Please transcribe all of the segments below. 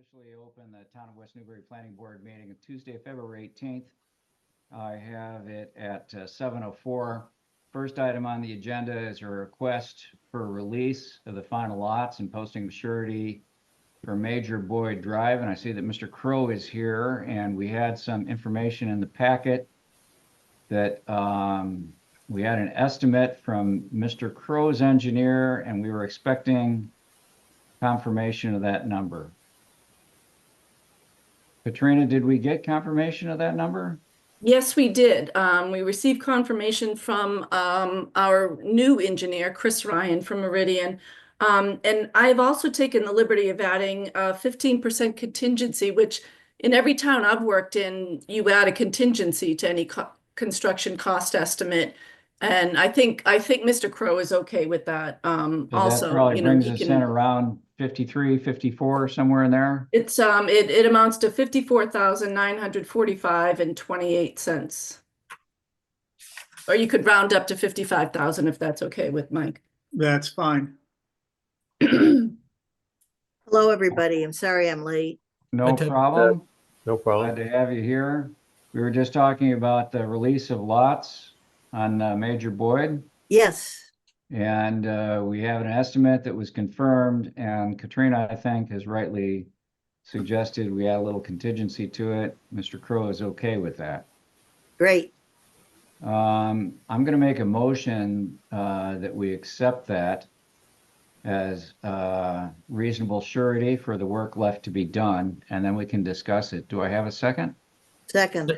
officially open the Town of West Newbury Planning Board meeting of Tuesday, February 18th. I have it at 7:04. First item on the agenda is a request for release of the final lots and posting of surety for Major Boyd Drive. And I see that Mr. Crow is here, and we had some information in the packet that we had an estimate from Mr. Crow's engineer, and we were expecting confirmation of that number. Katrina, did we get confirmation of that number? Yes, we did. We received confirmation from our new engineer, Chris Ryan from Meridian. And I've also taken the liberty of adding a 15% contingency, which in every town I've worked in, you add a contingency to any construction cost estimate. And I think Mr. Crow is okay with that. So Also, that probably brings he us can in around 53, 54, somewhere in there. it amounts to 54,945 and 28 cents. Or you could round up to 55,000 if that's okay with Mike. That's fine. Hello, everybody. I'm sorry I'm late. No problem. No problem. Glad to have you here. We were just talking about the release of lots on Major Boyd. Yes, And we have an estimate that was confirmed, and Katrina, I think, has rightly suggested we add a little contingency to it. Mr. Crow is okay with that. great. I'm going to make a motion that we accept that as reasonable surety for the work left to be done, and then we can discuss it. Do I have a second? Second,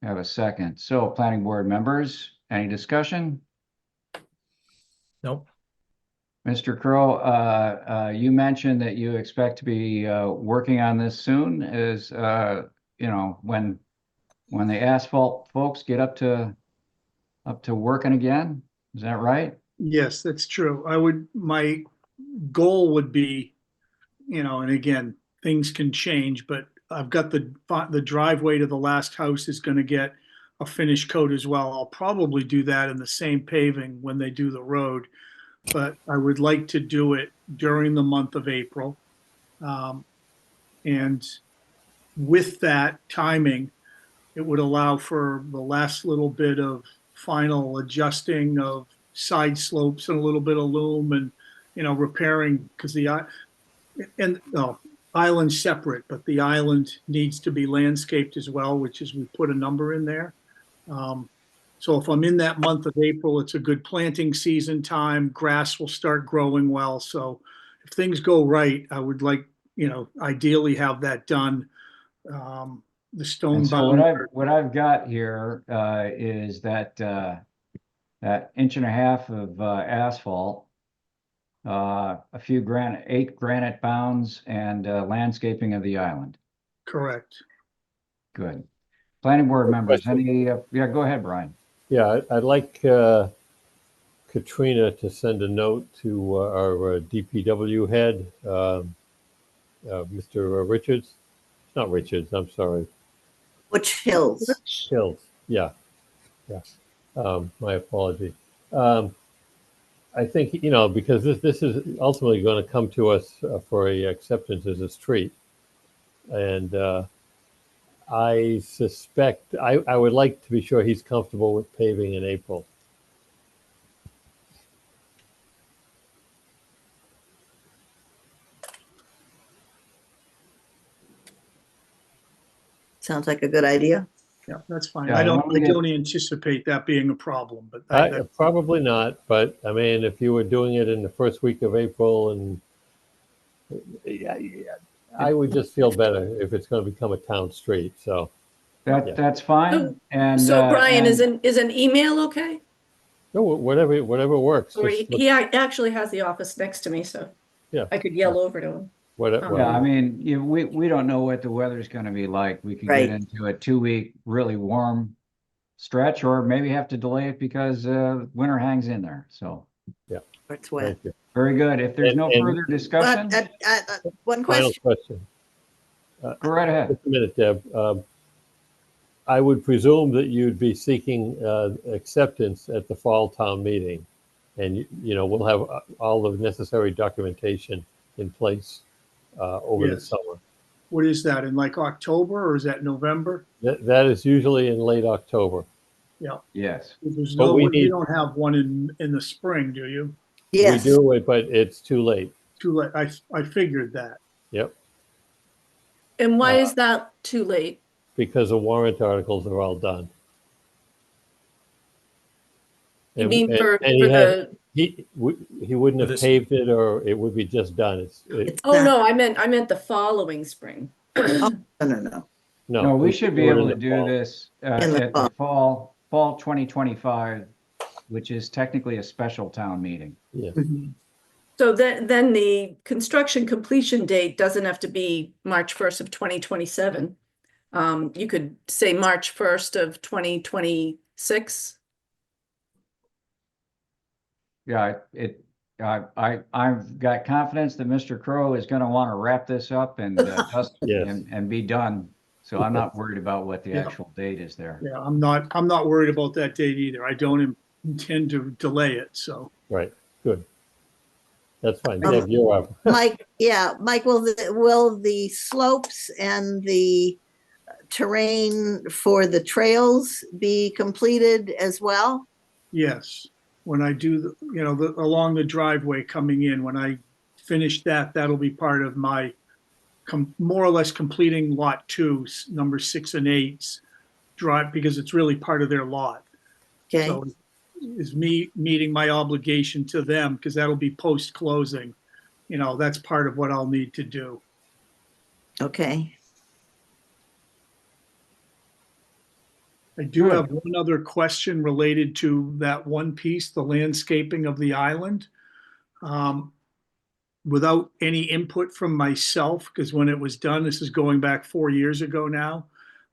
I have a second. So, planning board members, any discussion? Nope. Mr. Crow, you mentioned that you expect to be working on this soon. Is when the asphalt folks get up to working again? Is that right? Yes, that's true. My goal would be, and again, things can change, but I've got the driveway to the last house is going to get a finish coat as well. I'll probably do that in the same paving when they do the road, but I would like to do it during the month of April. And with that timing, it would allow for the last little bit of final adjusting of side slopes and a little bit of loom and, repairing, because island's separate, but the island needs to be landscaped as well, which is we put a number in there. So if I'm in that month of April, it's a good planting season time. Grass will start growing well. So if things go right, I would like, ideally have that done. The stone And so bound. what I've got here is that inch and a half of asphalt, a few 8 granite bounds, and landscaping of the island. Correct. Good. Planning board members, question. yeah, go ahead, Brian. Yeah, I'd like Katrina to send a note to our DPW head, Mr. Richards. Not Richards, I'm sorry. Butch Hills. Hills. Yeah. My apology. I think, because this is ultimately going to come to us for a acceptance as a street. And I suspect, I would like to be sure he's comfortable with paving in April. Sounds like a good idea. Yeah, that's fine. Yeah, I don't when we get- anticipate that being a problem, but Probably not, but I mean, if you were doing it in the first week of April, and I would just feel better if it's going to become a town street. So That's fine. And So Brian, and- is an email okay? no, whatever works. Or Just he actually has the office next to me, so Yeah. I could yell over to him. whatever. Yeah, I mean, we don't know what the weather's going to be like. We could Right. get into a 2-week really warm stretch, or maybe have to delay it because winter hangs in there. So It's wet. Thank you. very good. If there's no And- further discussion, One Final question. question. go right ahead. Just a minute, Deb. I would presume that you'd be seeking acceptance at the fall town meeting, and we'll have all the necessary documentation in place over the Yes. summer. What is that, in like October or is that November? That is usually in late October. Yeah. Yes. There's But no, we you need- don't have one in the spring, do you? Yes. We do it, but it's too late. Too late. I figured that. Yep, And why is that too late? because the warrant articles are all done. You And- mean and- for and he had- the, he wouldn't For have this- paved it, or it would be just done. It's oh, not- no, I meant the following spring. No. No, we should be do it in able to the do fall. this In the at the fall 2025, which is technically a special town meeting. Yes, So then the construction completion date doesn't have to be March 1st of 2027. You could say March 1st of 2026. Yeah, I've got confidence that Mr. Crow is going to want to wrap this up and Yes. and be done. So I'm not worried about what the Yeah. actual date is there. Yeah, I'm not worried about that date either. I don't intend to delay it, so. right, good. That's fine. Um, Deb, you're up. Mike, will the slopes and the terrain for the trails be completed as well? Yes, when I do, along the driveway coming in, when I finish that, that'll be part of my more or less completing lot 2, number 6 and 8's drive, because it's really part of their lot. Okay, So is me meeting my obligation to them, because that'll be post-closing. That's part of what I'll need to do. okay. I do Good. have one other question related to that one piece, the landscaping of the island. Without any input from myself, because when it was done, this is going back 4 years ago now,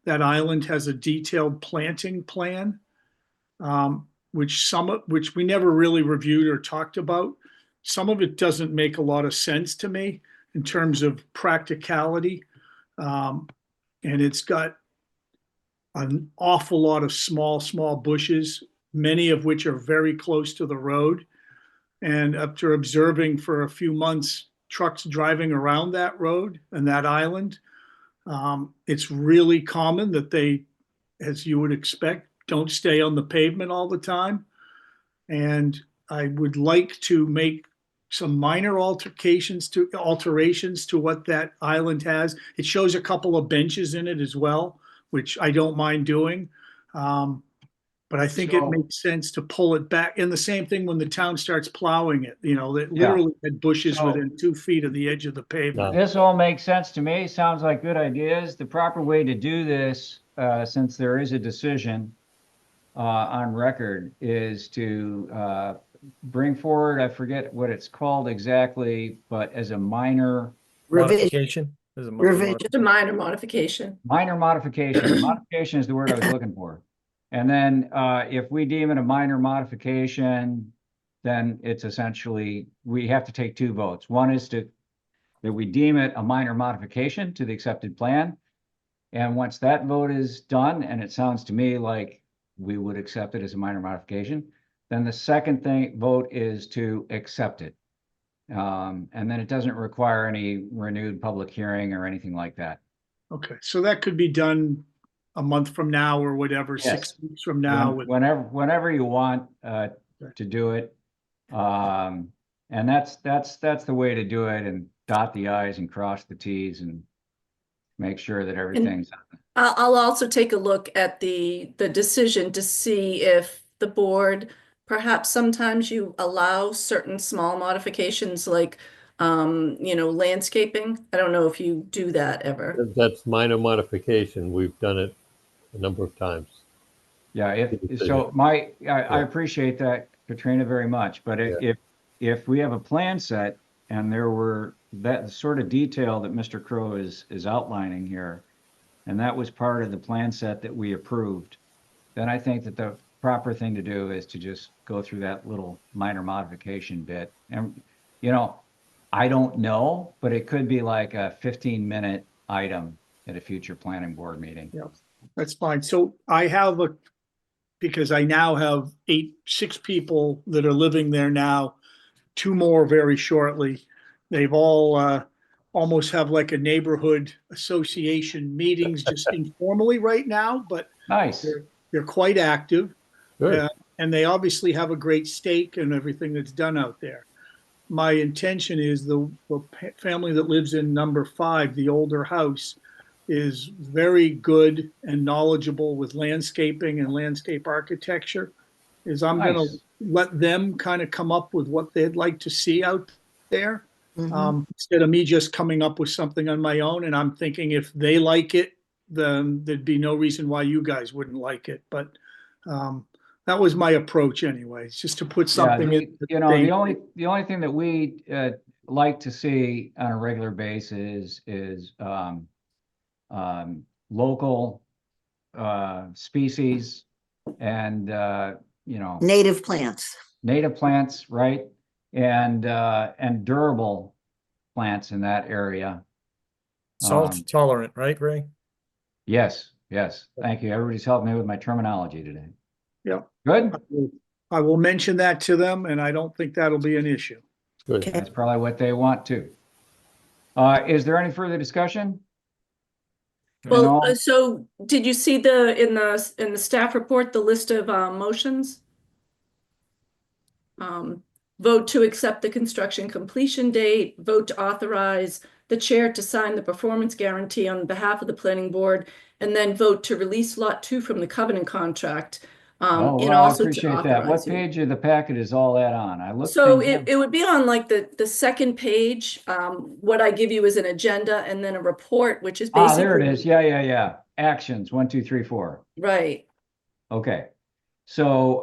that island has a detailed planting plan, which we never really reviewed or talked about. Some of it doesn't make a lot of sense to me in terms of practicality. And it's got an awful lot of small bushes, many of which are very close to the road. And after observing for a few months trucks driving around that road and that island, it's really common that they, as you would expect, don't stay on the pavement all the time. And I would like to make some minor alterations to what that island has. It shows a couple of benches in it as well, which I don't mind doing. But I think it So- makes sense to pull it back. And the same thing when the town starts plowing it, that literally had bushes So- within 2 feet of the edge of the pavement. This all makes sense to me. Sounds like good ideas. The proper way to do this, since there is a decision on record, is to bring forward, I forget what it's called exactly, but as a minor Revision, Modification? There's a Revision. Just a minor modification. modification. Modification is the word I was looking for. And then if we deem it a minor modification, then it's essentially, we have to take 2 votes. One is that we deem it a minor modification to the accepted plan. And once that vote is done, and it sounds to me like we would accept it as a minor modification, then the second vote is to accept it. And then it doesn't require any renewed public hearing or anything like that. Okay, so that could be done a month from now or whatever, Yes. 6 weeks from now. Whenever you want to do it. And that's the way to do it, and dot the i's and cross the t's and make sure that everything's. I'll also take a look at the decision to see if the board, perhaps sometimes you allow certain small modifications like, landscaping. I don't know if you do that ever. That's minor modification. We've done it a number of times. Yeah, I appreciate that, Katrina, very much, but if we have a plan set and there were that sort of detail that Mr. Crow is outlining here, and that was part of the plan set that we approved, then I think that the proper thing to do is to just go through that little minor modification bit. And, I don't know, but it could be like a 15-minute item at a future planning board meeting. Yeah. That's fine. So because I now have 6 people that are living there now, 2 more very shortly. They've all almost have like a neighborhood association meetings just informally right now, but Nice. they're quite active. Good. And they obviously have a great stake in everything that's done out there. My intention is the family that lives in number 5, the older house, is very good and knowledgeable with landscaping and landscape architecture. I'm going to Nice. let them kind of come up with what they'd like to see out there, Mhm. instead of me just coming up with something on my own. And I'm thinking if they like it, then there'd be no reason why you guys wouldn't like it. But that was my approach anyway. It's just to put Yeah, something in. the only thing that we like to see on a regular basis is local species and Native plants. native plants, right? And durable plants in that area. Salt Um, tolerant, right, Ray? Yes, yes. Thank you. Everybody's helped me with my terminology today. Yeah. Good. I will mention that to them, and I don't think that'll be an issue. Good. Okay. That's probably what they want too. Is there any further discussion? Well, all- so did you see in the staff report, the list of motions? Vote to accept the construction completion date, vote to authorize the chair to sign the performance guarantee on behalf of the planning board, and then vote to release lot 2 from the covenant contract. Oh, And well, I also to appreciate that. What authorize you. page of the packet is all that on? I looked. So things up. it would be on like the second page. What I give you is an agenda and then a report, which is basically. There it is. Yeah. Actions, 1, 2, 3, 4. Right. Okay. So,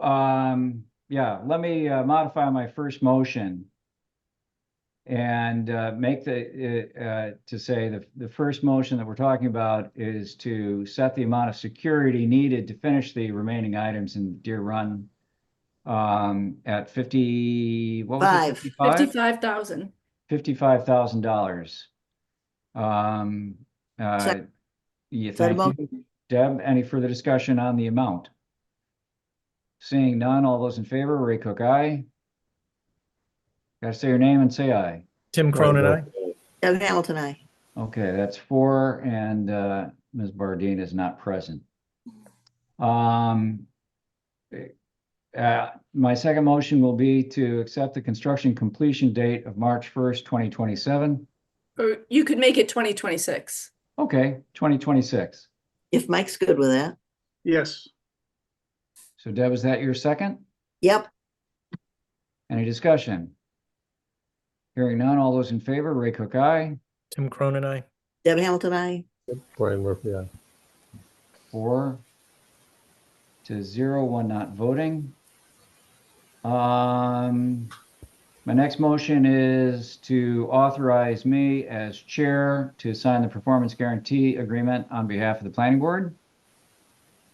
yeah, let me modify my first motion and make to say the first motion that we're talking about is to set the amount of security needed to finish the remaining items in Deer Run at 50, what was it? 55? 55,000. $55,000. Sec- Yeah, Second thank you. Deb, any further discussion on the amount? Seeing none, all those in favor, Ray Cook, aye. Gotta say your name and say aye. Tim Cronin, aye. Deb Hamilton, aye. Okay, that's 4, and Ms. Bardine is not present. My second motion will be to accept the construction completion date of March 1st, 2027. Or you could make it 2026. Okay, 2026. If Mike's good with that. Yes. So Deb, is that your second? Yep. Any discussion? Hearing none, all those in favor, Ray Cook, aye. Tim Cronin, aye. Deb Hamilton, aye. Brian Murphy, aye. 4-0, 1 not voting. My next motion is to authorize me as chair to sign the performance guarantee agreement on behalf of the planning board.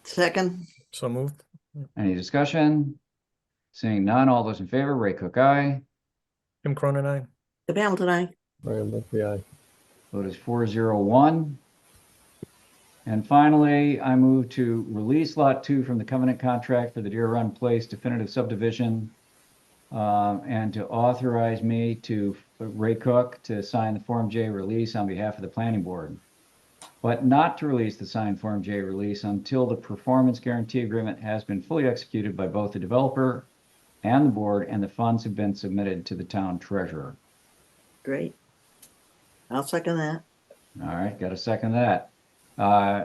Second. So moved. Any discussion? Seeing none, all those in favor, Ray Cook, aye. Tim Cronin, aye. Deb Hamilton, aye. Brian Murphy, aye. Vote is 4-0-1. And finally, I move to release Lot 2 from the covenant contract for the Deer Run Place definitive subdivision, and to authorize me to Ray Cook to sign the Form J release on behalf of the planning board, but not to release the signed Form J release until the performance guarantee agreement has been fully executed by both the developer and the board, and the funds have been submitted to the town treasurer. Great. I'll second that. All right, got to second that.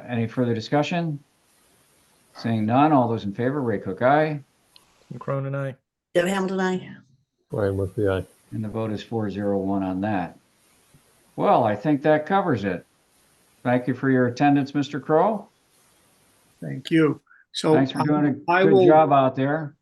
Any further discussion? Seeing none, all those in favor, Ray Cook, aye. Tim Cronin, aye. Deb Hamilton, aye. Brian Murphy, aye. And the vote is 4-0-1 on that. Well, I think that covers it. Thank you for your attendance, Mr. Crow. Thank you. So Thanks for doing a I good will- job out there.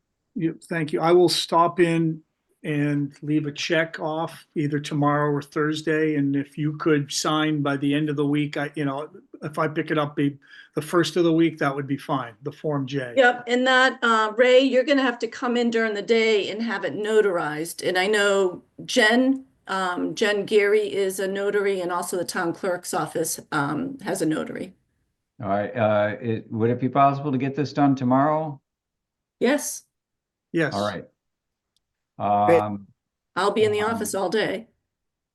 Thank you. I will stop in and leave a check off either tomorrow or Thursday. And if you could sign by the end of the week, if I pick it up the first of the week, that would be fine, the Form J. Yep, and that, Ray, you're gonna have to come in during the day and have it notarized. And I know Jen Geary is a notary, and also the town clerk's office has a notary. All right, would it be possible to get this done tomorrow? Yes, Yes. All right. I'll be in the office all day.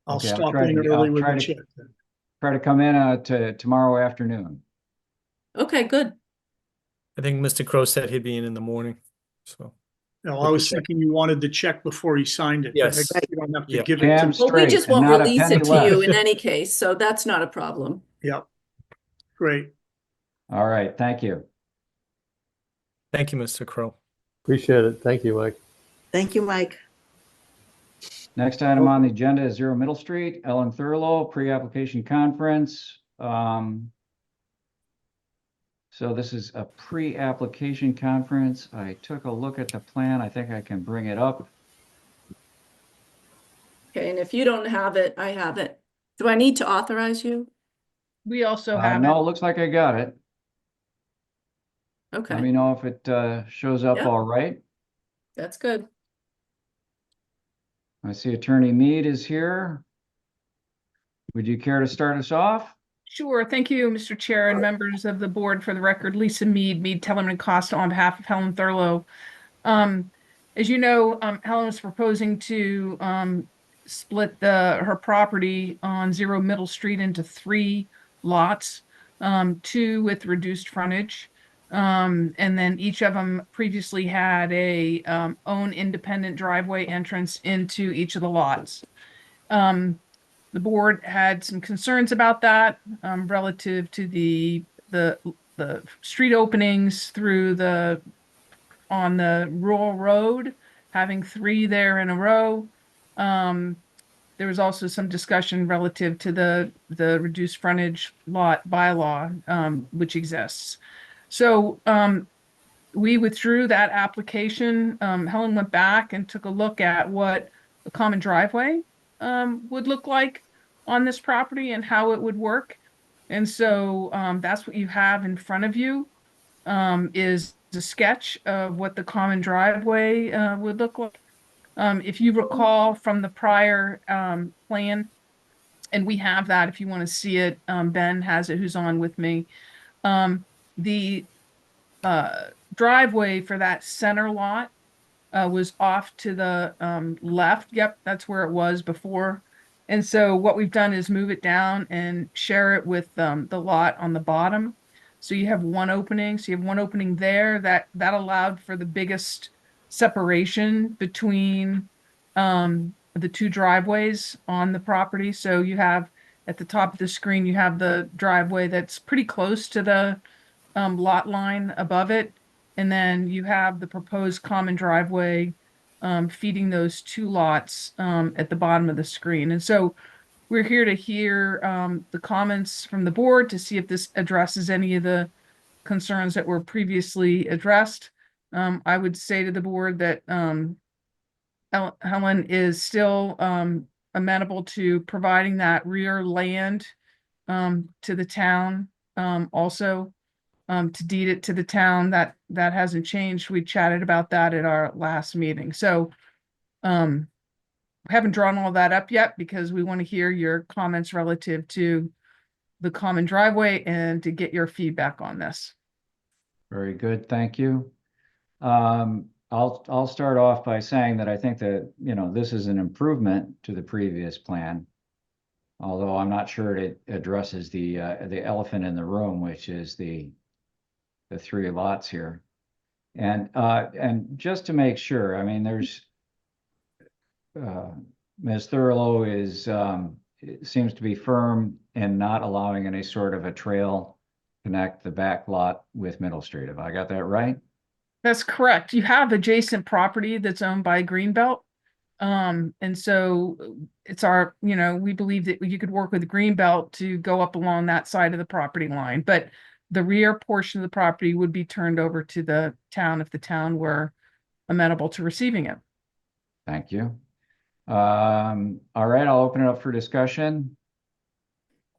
I'll Okay, I'll stop try in to- early I'll with try a to- check. then. Try to come in to tomorrow afternoon. Okay, good. I think Mr. Crow said he'd be in the morning. So, No, With I the was check. thinking you wanted the check before he signed it. but I Yes. guess You don't have to Yeah. give it Damn to. Well, we straight, just and won't not a release penny it to you less. in any case, so that's not a problem. Yep. Great. All right, thank you. thank you, Mr. Crow. Appreciate it. Thank you, Mike. Thank you, Mike. Next item on the agenda is Zero Middle Street, Ellen Thurlow, pre-application conference. So this is a pre-application conference. I took a look at the plan. I think I can bring it up. Okay, and if you don't have it, I have it. Do I need to authorize you? We also have No, it it. looks like I got it. Let Okay, me know if it shows up Yeah. all right. that's good. I see Attorney Mead is here. Would you care to start us off? Sure. Thank you, Mr. Chair and members of the board. For the record, Lisa Mead, Tellerman and Costa on behalf of Helen Thurlow. As you know, Helen was proposing to split her property on Zero Middle Street into 3 lots, 2 with reduced frontage. And then each of them previously had a own independent driveway entrance into each of the lots. The board had some concerns about that relative to the street openings on the rural road, having 3 there in a row. There was also some discussion relative to the reduced frontage lot bylaw, which exists. So we withdrew that application. Helen went back and took a look at what a common driveway would look like on this property and how it would work. And so that's what you have in front of you, is a sketch of what the common driveway would look like. If you recall from the prior plan, and we have that if you want to see it, Ben has it, who's on with me. The driveway for that center lot was off to the left. Yep, that's where it was before. And so what we've done is move it down and share it with the lot on the bottom. So you have one opening. So you have one opening there that allowed for the biggest separation between the 2 driveways on the property. So you have at the top of the screen, you have the driveway that's pretty close to the lot line above it. And then you have the proposed common driveway feeding those 2 lots at the bottom of the screen. And so we're here to hear the comments from the board to see if this addresses any of the concerns that were previously addressed. I would say to the board that Helen is still amenable to providing that rear land to the town, also to deed it to the town. That hasn't changed. We chatted about that at our last meeting. So haven't drawn all that up yet because we want to hear your comments relative to the common driveway and to get your feedback on this. Very good, thank you. I'll start off by saying that I think that, this is an improvement to the previous plan. Although I'm not sure it addresses the elephant in the room, which is the 3 lots here. And just to make sure, I mean, there's Ms. Thurlow seems to be firm in not allowing any sort of a trail connect the back lot with Middle Street. Have I got that right? That's correct. You have adjacent property that's owned by Greenbelt. And so it's we believe that you could work with Greenbelt to go up along that side of the property line, but the rear portion of the property would be turned over to the town if the town were amenable to receiving it. Thank you. All right, I'll open it up for discussion.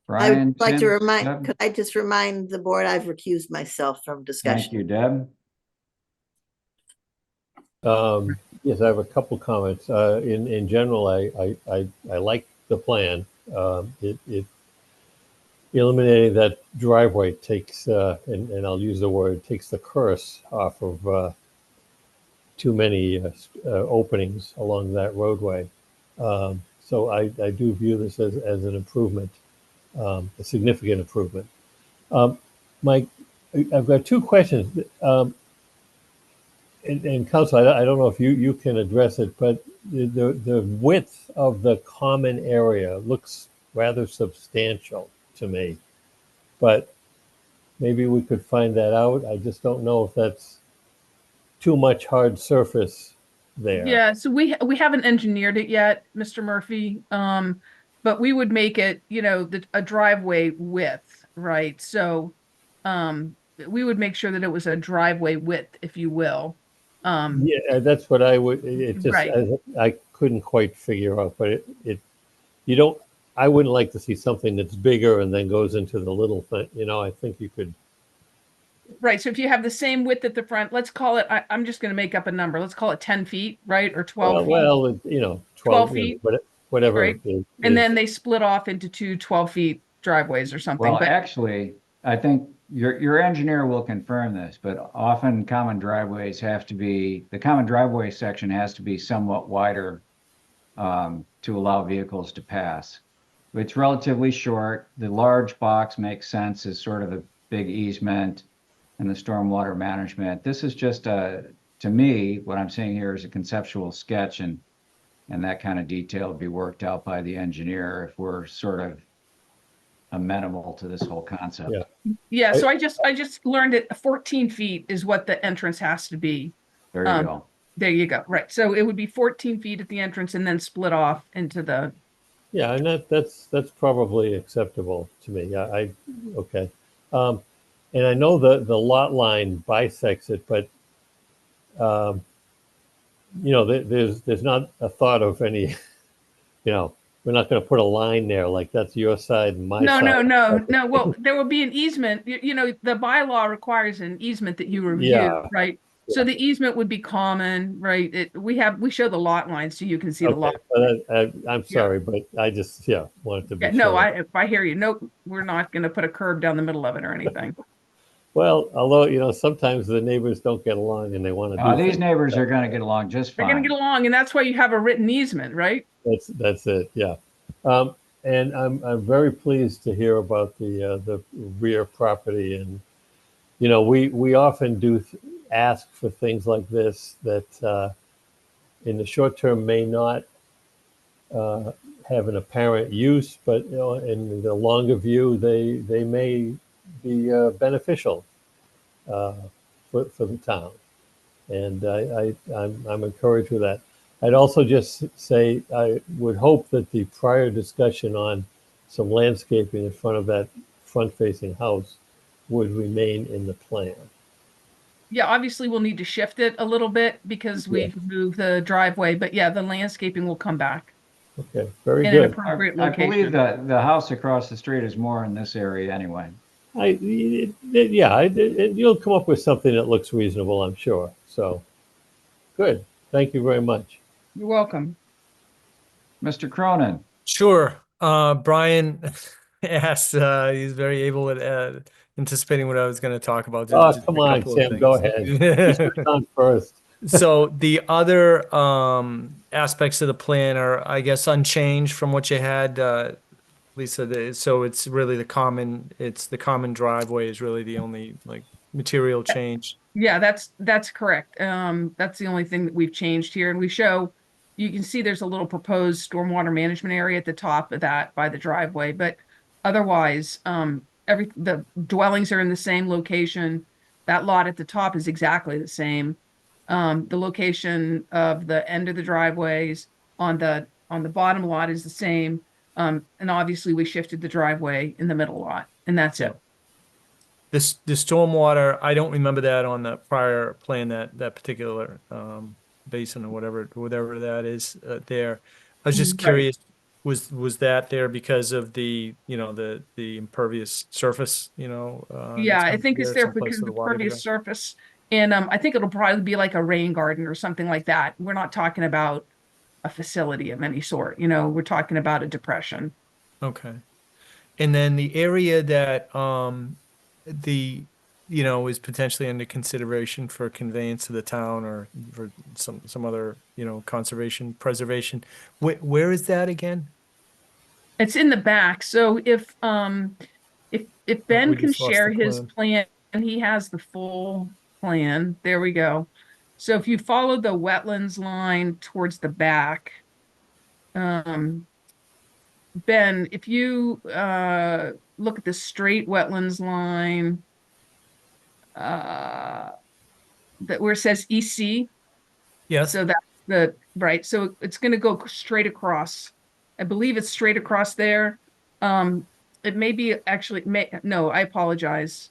I Brian, would like to Tim, remind, Deb? could I just remind the board, I've recused myself from Thank you, discussion. Deb. Yes, I have a couple comments. In general, I like the plan. It eliminating that driveway takes, and I'll use the word, takes the curse off of too many openings along that roadway. So I do view this as an improvement, a significant improvement. Mike, I've got two questions. And Council, I don't know if you can address it, but the width of the common area looks rather substantial to me. But maybe we could find that out. I just don't know if that's too much hard surface there. Yeah, so we haven't engineered it yet, Mr. Murphy. But we would make it, a driveway width, right? So, we would make sure that it was a driveway width, if you will. Yeah, that's what I would. It just Right. I couldn't quite figure out, but you don't. I wouldn't like to see something that's bigger and then goes into the little thing. I think you could. Right. So if you have the same width at the front, let's call it, I'm just going to make up a number. Let's call it 10 feet, right? Or 12 feet, Well, 12 12, feet, whatever. right? And then they split off into two 12 feet driveways or something. Well, But actually, I think your engineer will confirm this, but often the common driveway section has to be somewhat wider to allow vehicles to pass. It's relatively short. The large box makes sense as sort of a big easement and the stormwater management. This is just to me, what I'm seeing here is a conceptual sketch, and that kind of detail will be worked out by the engineer if we're sort of amenable to this whole concept. Yeah. yeah, so I just learned that 14 feet is what the entrance has to be. There you go. There you go. Right. So it would be 14 feet at the entrance and then split off into the. Yeah, and that's probably acceptable to me. Okay. And I know the lot line bisects it, but there's not a thought of any, we're not going to put a line there like that's your side and my No, side. no. Well, there will be an easement. The bylaw requires an easement that you review, Yeah. right? So the easement would be common, right? We show the lot line so you can see the lot. Okay, but I'm sorry, but I just wanted to be Yeah, no, sure. I hear you. Nope, we're not going to put a curb down the middle of it or anything. Well, although sometimes the neighbors don't get along and they want to do These things. neighbors are going to get along just They're fine. going to get along, and that's why you have a written easement, right? That's it, yeah. And I'm very pleased to hear about the rear property, and we often do ask for things like this that in the short term may not have an apparent use, but in the longer view they may be beneficial for the town, and I'm encouraged with that. I'd also just say I would hope that the prior discussion on some landscaping in front of that front-facing house would remain in the plan. Yeah, obviously we'll need to shift it a little bit because we've moved the driveway, but yeah, the landscaping will come back Okay, very in an good. appropriate I believe location. that the house across the street is more in this area anyway. You'll come up with something that looks reasonable, I'm sure. So, good. Thank you very much. You're welcome. Mr. Cronin, Sure. Brian asked, he's very able at anticipating what I was going to talk about. Oh, Just come a on, couple of Sam, go things. ahead. Mr. Khan first. So the other aspects of the plan are, I guess, unchanged from what you had, Lisa. So it's really the common driveway is really the only material change. Yeah, that's correct. That's the only thing that we've changed here. And you can see there's a little proposed stormwater management area at the top of that by the driveway, but otherwise, the dwellings are in the same location. That lot at the top is exactly the same. The location of the end of the driveways on the bottom lot is the same. And obviously we shifted the driveway in the middle lot, and that's it. The stormwater, I don't remember that on the prior plan, that particular basin or whatever that is there. I was just Right. curious, was that there because of the impervious surface, Yeah, I think it's there someplace because for of the water to pervious go? surface. And I think it'll probably be like a rain garden or something like that. We're not talking about a facility of any sort, we're talking about a depression. Okay. And then the area that is potentially under consideration for conveyance to the town or for some other, conservation, preservation. Where is that again? It's in the back. So if Ben We can just lost share the his plan, he has the full plan. There we go. So if you follow the wetlands line towards the back, Ben, if you look at the straight wetlands line, that where it says EC, Yes. so that's the right. So it's going to go straight across. I believe it's straight across there. It may be actually no, I apologize,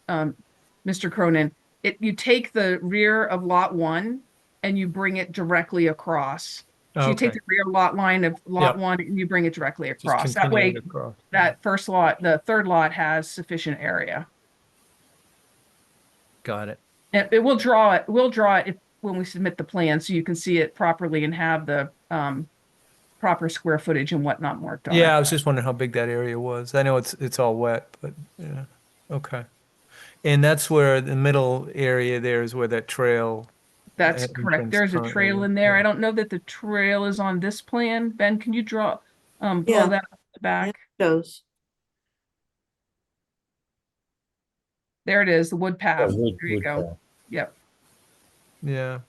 Mr. Cronin. You take the rear of lot 1 and you bring it directly across. So you take Okay. the rear lot line of lot Yep. 1 and you bring it directly Just across. That continue way, it across. that first lot, the third lot has sufficient area. Got it. And it will draw it. We'll draw it when we submit the plan, so you can see it properly and have the proper square footage and whatnot marked on Yeah, I it. was just wondering how big that area was. I know it's all wet, but yeah. Okay. And that's where the middle area there is where that trail That's correct. entrance There's a currently trail is. in there. Yeah. I don't know that the trail is on this plan. Ben, can you blow Yeah. that up the Yeah, back? shows. There it is, the wood path. wood- There you wood go. path. Yep. Yeah.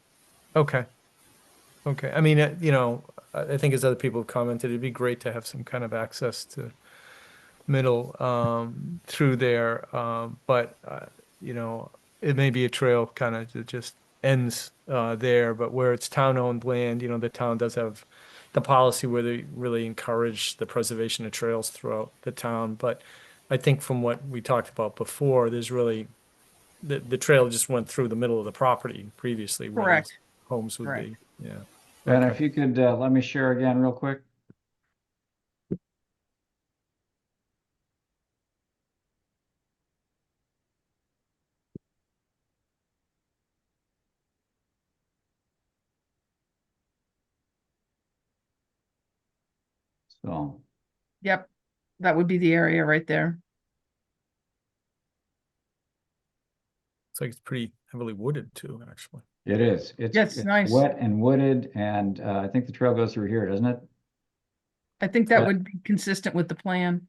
Okay. Okay. I mean, I think as other people have commented, it'd be great to have some kind of access to middle through there. But it may be a trail kind of that just ends there. But where it's town-owned land, the town does have the policy where they really encourage the preservation of trails throughout the town. But I think from what we talked about before, there's really the trail just went through the middle of the property previously where these Correct. homes would Correct. be. Yeah. Ben, Okay. if you could let me share again real quick. So, Yep. That would be the area right there. It's like it's pretty heavily wooded too, actually. it is. Yes, It's nice. wet and wooded, and I think the trail goes through here, doesn't it? I think that Yeah. would be consistent with the plan.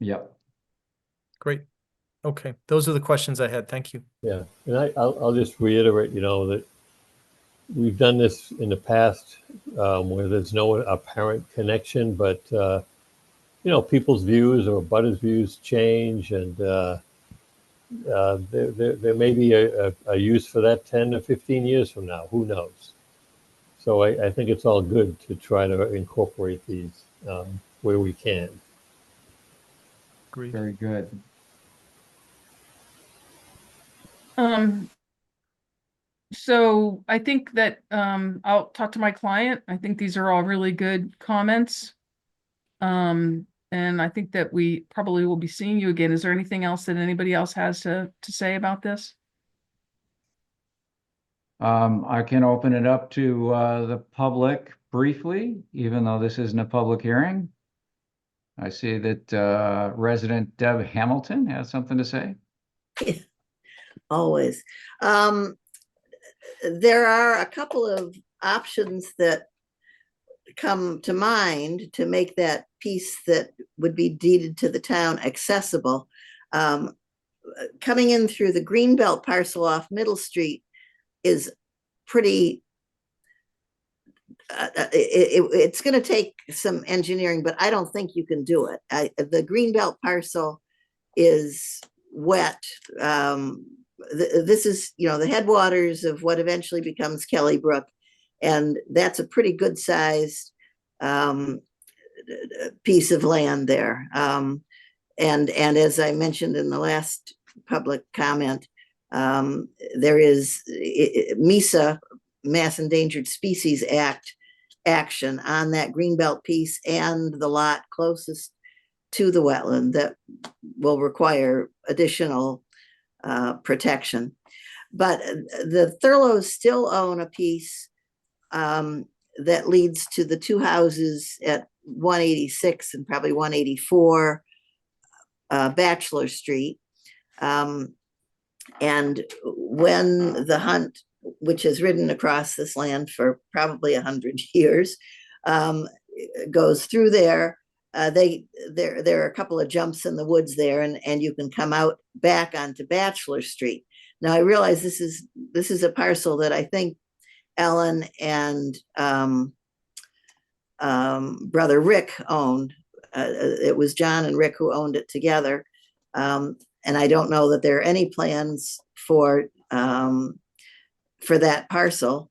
Yep. Great. Okay. Those are the questions I had. Thank you. Yeah, and I'll just reiterate, that we've done this in the past where there's no apparent connection, but people's views or butters' views change, and there may be a use for that 10 or 15 years from now. Who knows? So I think it's all good to try to incorporate these where we can. Agreed. Very good. So I think that I'll talk to my client. I think these are all really good comments. And I think that we probably will be seeing you again. Is there anything else that anybody else has to say about this? I can open it up to the public briefly, even though this isn't a public hearing. I see that resident Deb Hamilton has something to say. Always. There are a couple of options that come to mind to make that piece that would be deeded to the town accessible. Coming in through the Greenbelt parcel off Middle Street is pretty, it's going to take some engineering, but I don't think you can do it. The Greenbelt parcel is wet. This is, the headwaters of what eventually becomes Kelly Brook. And that's a pretty good sized piece of land there. And as I mentioned in the last public comment, there is MISA, Mass Endangered Species Act action on that Greenbelt piece and the lot closest to the wetland that will require additional protection. But the Thurlows still own a piece that leads to the two houses at 186 and probably 184 Bachelor Street. And when the hunt, which has ridden across this land for probably 100 years, goes through there, there are a couple of jumps in the woods there, and you can come out back onto Bachelor Street. Now I realize this is a parcel that I think Ellen and brother Rick owned. It was John and Rick who owned it together. And I don't know that there are any plans for that parcel.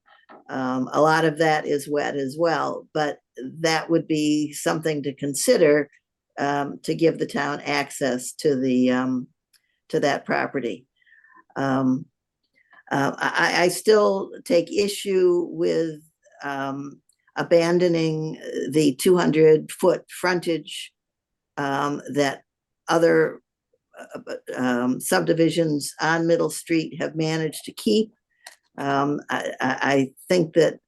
A lot of that is wet as well, but that would be something to consider to give the town access to that property. I still take issue with abandoning the 200-foot frontage that other subdivisions on Middle Street have managed to keep. I think that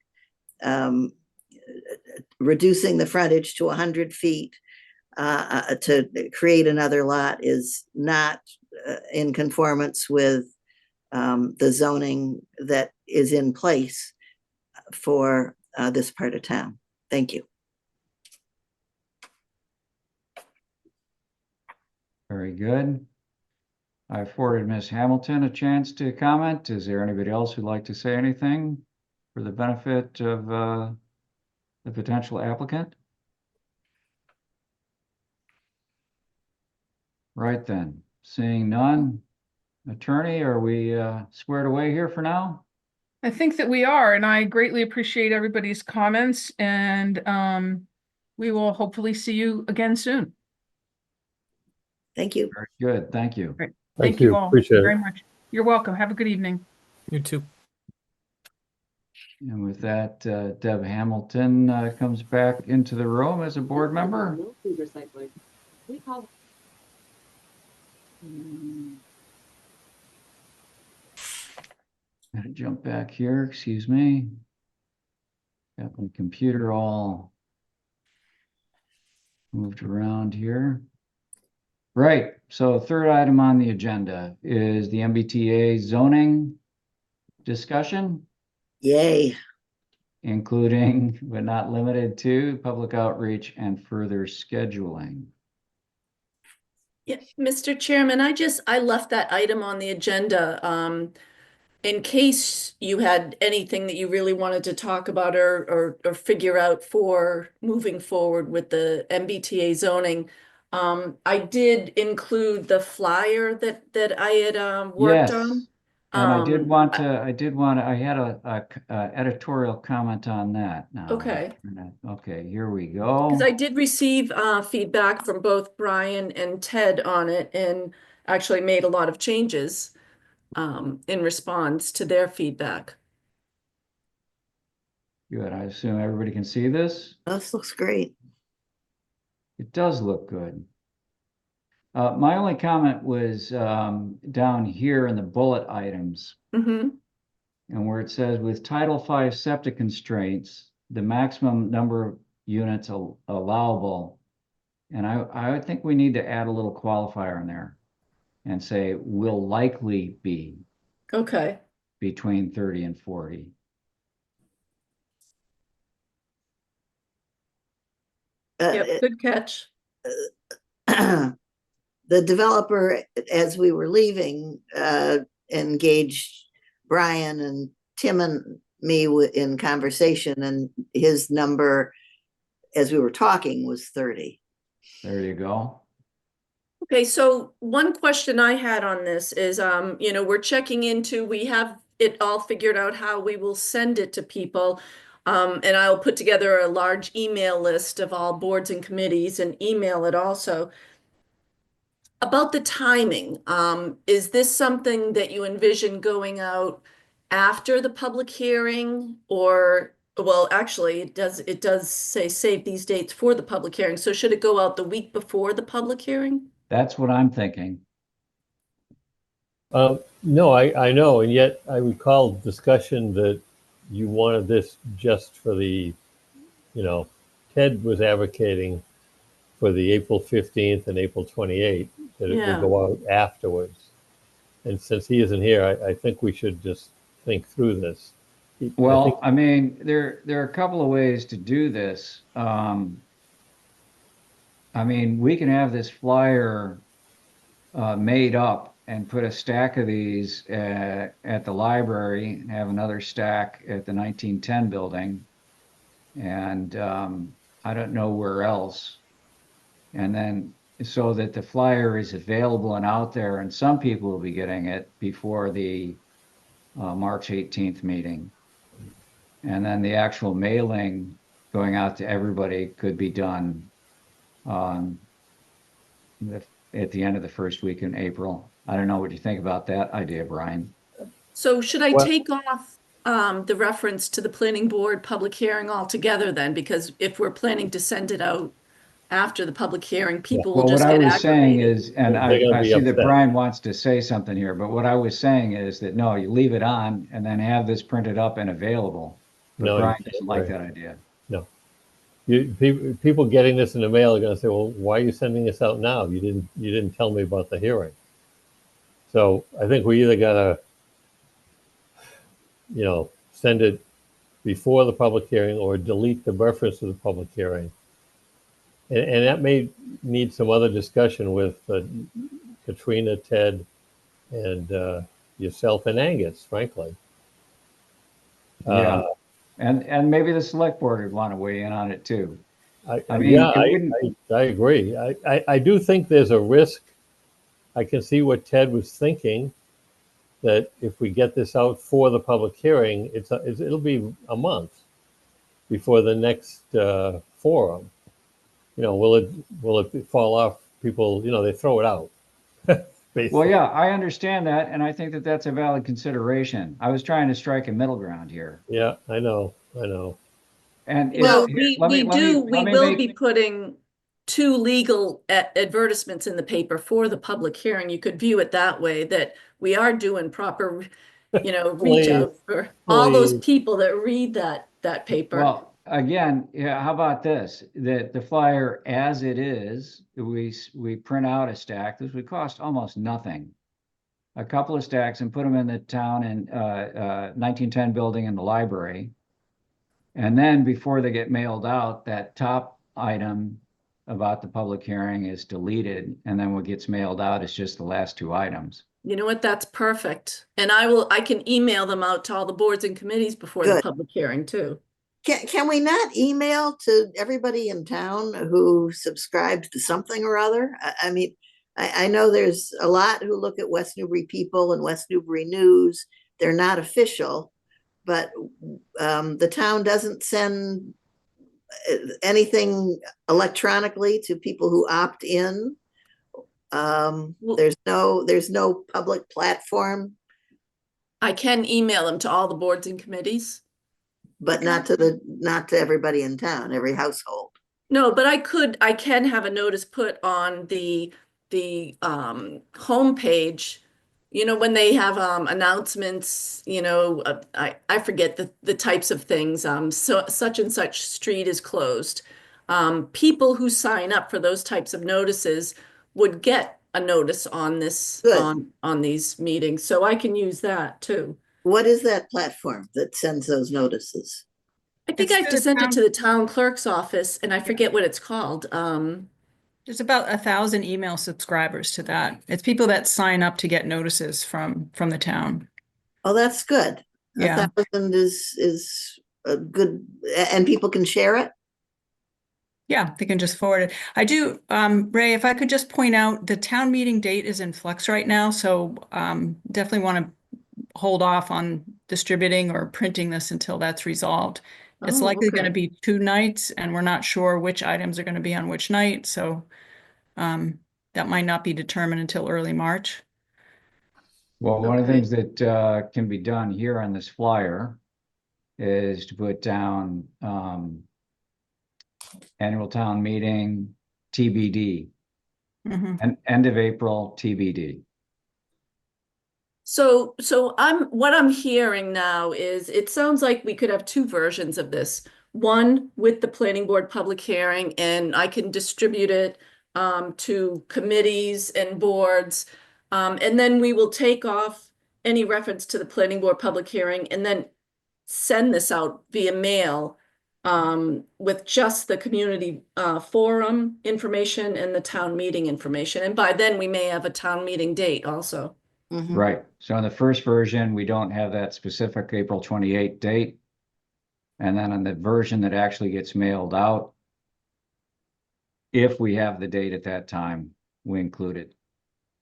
reducing the frontage to 100 feet to create another lot is not in conformance with the zoning that is in place for this part of town. Thank you. Very good. I afforded Ms. Hamilton a chance to comment. Is there anybody else who'd like to say anything for the benefit of the potential applicant? Right then, seeing none. Attorney, are we squared away here for now? I think that we are, and I greatly appreciate everybody's comments, and we will hopefully see you again soon. Thank you. Very good, thank you. Great. Thank you. all Appreciate very it. much. You're welcome. Have a good evening. You too. And with that, Deb Hamilton comes back into the room as a board member. Gotta jump back here, excuse me. Got my computer all moved around here. Right, so third item on the agenda is the MBTA zoning discussion, Yay. including but not limited to public outreach and further scheduling. Yeah, Mr. Chairman, I left that item on the agenda in case you had anything that you really wanted to talk about or figure out for moving forward with the MBTA zoning. I did include the flyer that I had worked Yes. on. And I had a editorial comment on that now. Okay. Okay, here we go. Because I did receive feedback from both Brian and Ted on it and actually made a lot of changes in response to their feedback. Good, I assume everybody can see this? This looks great. It does look good. My only comment was down here in the bullet items. Mm-hmm. And where it says with Title V septic constraints, the maximum number of units allowable. And I think we need to add a little qualifier in there and say will likely be Okay. between 30 and 40. Yep, good catch. The developer, as we were leaving, engaged Brian and Tim and me in conversation, and his number, as we were talking, was 30. There you go. Okay, so one question I had on this is, we're checking into, we have it all figured out how we will send it to people. And I'll put together a large email list of all boards and committees and email it also. About the timing, is this something that you envision going out after the public hearing or, well, actually it does say save these dates for the public hearing. So should it go out the week before the public hearing? That's what I'm thinking. No, I know, and yet I recall discussion that you wanted this just for the, Ted was advocating for the April 15th and April 28th, that it Yeah. will go out afterwards. And since he isn't here, I think we should just think through this. Well, I mean, there are a couple of ways to do this. I mean, we can have this flyer made up and put a stack of these at the library and have another stack at the 1910 building. And I don't know where else. And then so that the flyer is available and out there, and some people will be getting it before the March 18th meeting. And then the actual mailing going out to everybody could be done at the end of the first week in April. I don't know what you think about that idea, Brian. So should I Well- take off the reference to the planning board public hearing altogether then? Because if we're planning to send it out after the public hearing, people will Well, what just I get was saying aggravated. is, and They're gonna I be see that upset. Brian wants to say something here, but what I was saying is that no, you leave it on and then have this printed up and available. But No, you Brian can't, doesn't like right. that idea. No. People getting this in the mail are going to say, well, why are you sending this out now? You didn't tell me about the hearing. So I think we either got to, send it before the public hearing or delete the reference to the public hearing. And that may need some other discussion with Katrina, Ted, and yourself and Angus, frankly. Yeah. And maybe the select board would want to weigh in on it too. I mean, yeah, it wouldn't. I agree. I do think there's a risk. I can see what Ted was thinking, that if we get this out for the public hearing, it'll be a month before the next forum. Will it fall off? People, they throw it out. Well, yeah, I understand that, and I think that that's a valid consideration. I was trying to strike a middle ground here. Yeah, I know. And Well, here, we let me will make- be putting two legal advertisements in the paper for the public hearing. You could view it that way, that we are doing proper, reach out for all those please. people that read that paper. Well, again, yeah, how about this? The flyer as it is, we print out a stack. This would cost almost nothing. A couple of stacks and put them in the town and 1910 building in the library. And then before they get mailed out, that top item about the public hearing is deleted, and then what gets mailed out is just the last two items. You know what? That's perfect. And I can email them out to all the boards and committees before the Good. public hearing too. Can we not email to everybody in town who subscribes to something or other? I mean, I know there's a lot who look at West Newbury People and West Newbury News. They're not official, but the town doesn't send anything electronically to people who opt in. There's no public platform, I can email them to all the boards and committees. but not to everybody in town, every household. No, but I can have a notice put on the homepage, when they have announcements, I forget the types of things, so such and such street is closed. People who sign up for those types of notices would get a notice on this, Good. on these meetings, so I can use that too. What is that platform that sends those notices? I think It's I have to the send it town- to the town clerk's office, and I forget what it's called. There's about 1,000 email subscribers to that. It's people that sign up to get notices from the town. Oh, that's good. Yeah. 1,000 is a good, and people can share it? Yeah, they can just forward it. I do, Ray, if I could just point out, the town meeting date is in flux right now, so definitely want to hold off on distributing or printing this until that's resolved. It's Oh, likely going to okay. be 2 nights, and we're not sure which items are going to be on which night, so that might not be determined until early March. Well, one of the Okay. things that can be done here on this flyer is to put down annual town meeting TBD, Mhm. and end of April TBD. So what I'm hearing now is it sounds like we could have two versions of this. One with the planning board public hearing, and I can distribute it to committees and boards And then we will take off any reference to the planning board public hearing and then send this out via mail with just the community forum information and the town meeting information. And by then we may have a town meeting date also. Mhm. Right. So in the first version, we don't have that specific April 28th date. And then on the version that actually gets mailed out, if we have the date at that time, we include it.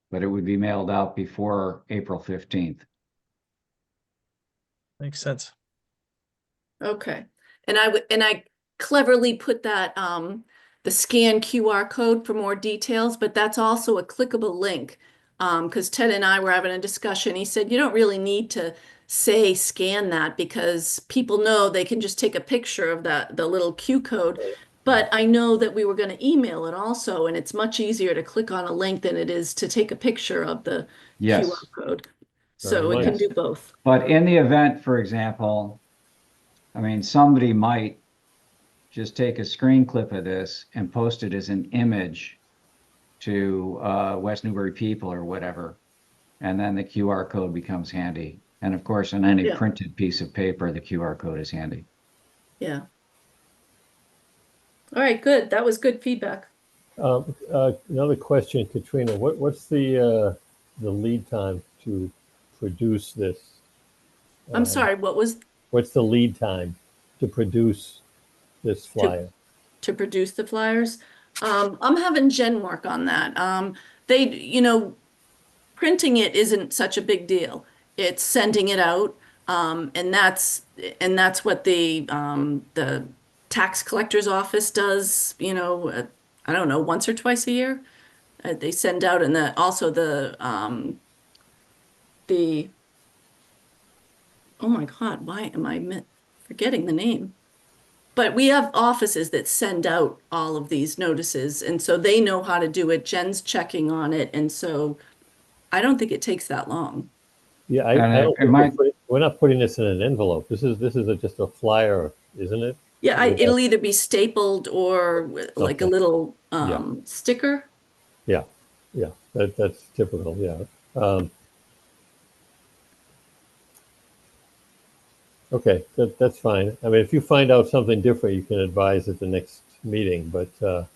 But it would be mailed out before April 15th. Makes sense. Okay. And I cleverly put that the scan QR code for more details, but that's also a clickable link. Because Ted and I were having a discussion. He said, you don't really need to say scan that because people know they can just take a picture of the little Q code. But I know that we were going to email it also, and it's much easier to click on a link than it is to take a picture of the Yes. QR code. Very So it can nice. do both. But in the event, for example, I mean, somebody might just take a screen clip of this and post it as an image to West Newbury People or whatever. And then the QR code becomes handy. And of course, on any Yeah. printed piece of paper, the QR code is handy. Yeah. All right, good. That was good feedback. Another question, Katrina, what's the lead time to produce this? I'm sorry, what was What's the lead time to produce this flyer? to produce the flyers? I'm having Jen work on that. Printing it isn't such a big deal. It's sending it out, and that's what the tax collector's office does. I don't know, once or twice a year. They send out, and also the oh my God, why am I forgetting the name? But we have offices that send out all of these notices, and so they know how to do it. Jen's checking on it, and so I don't think it takes that long. Yeah, And I don't it think might- we're not putting this in an envelope. This is just a flyer, isn't it? Yeah, With it'll either be stapled or like a Something. little Yeah. sticker. Yeah, that's typical, yeah. Okay, that's fine. I mean, if you find out something different, you can advise at the next meeting, but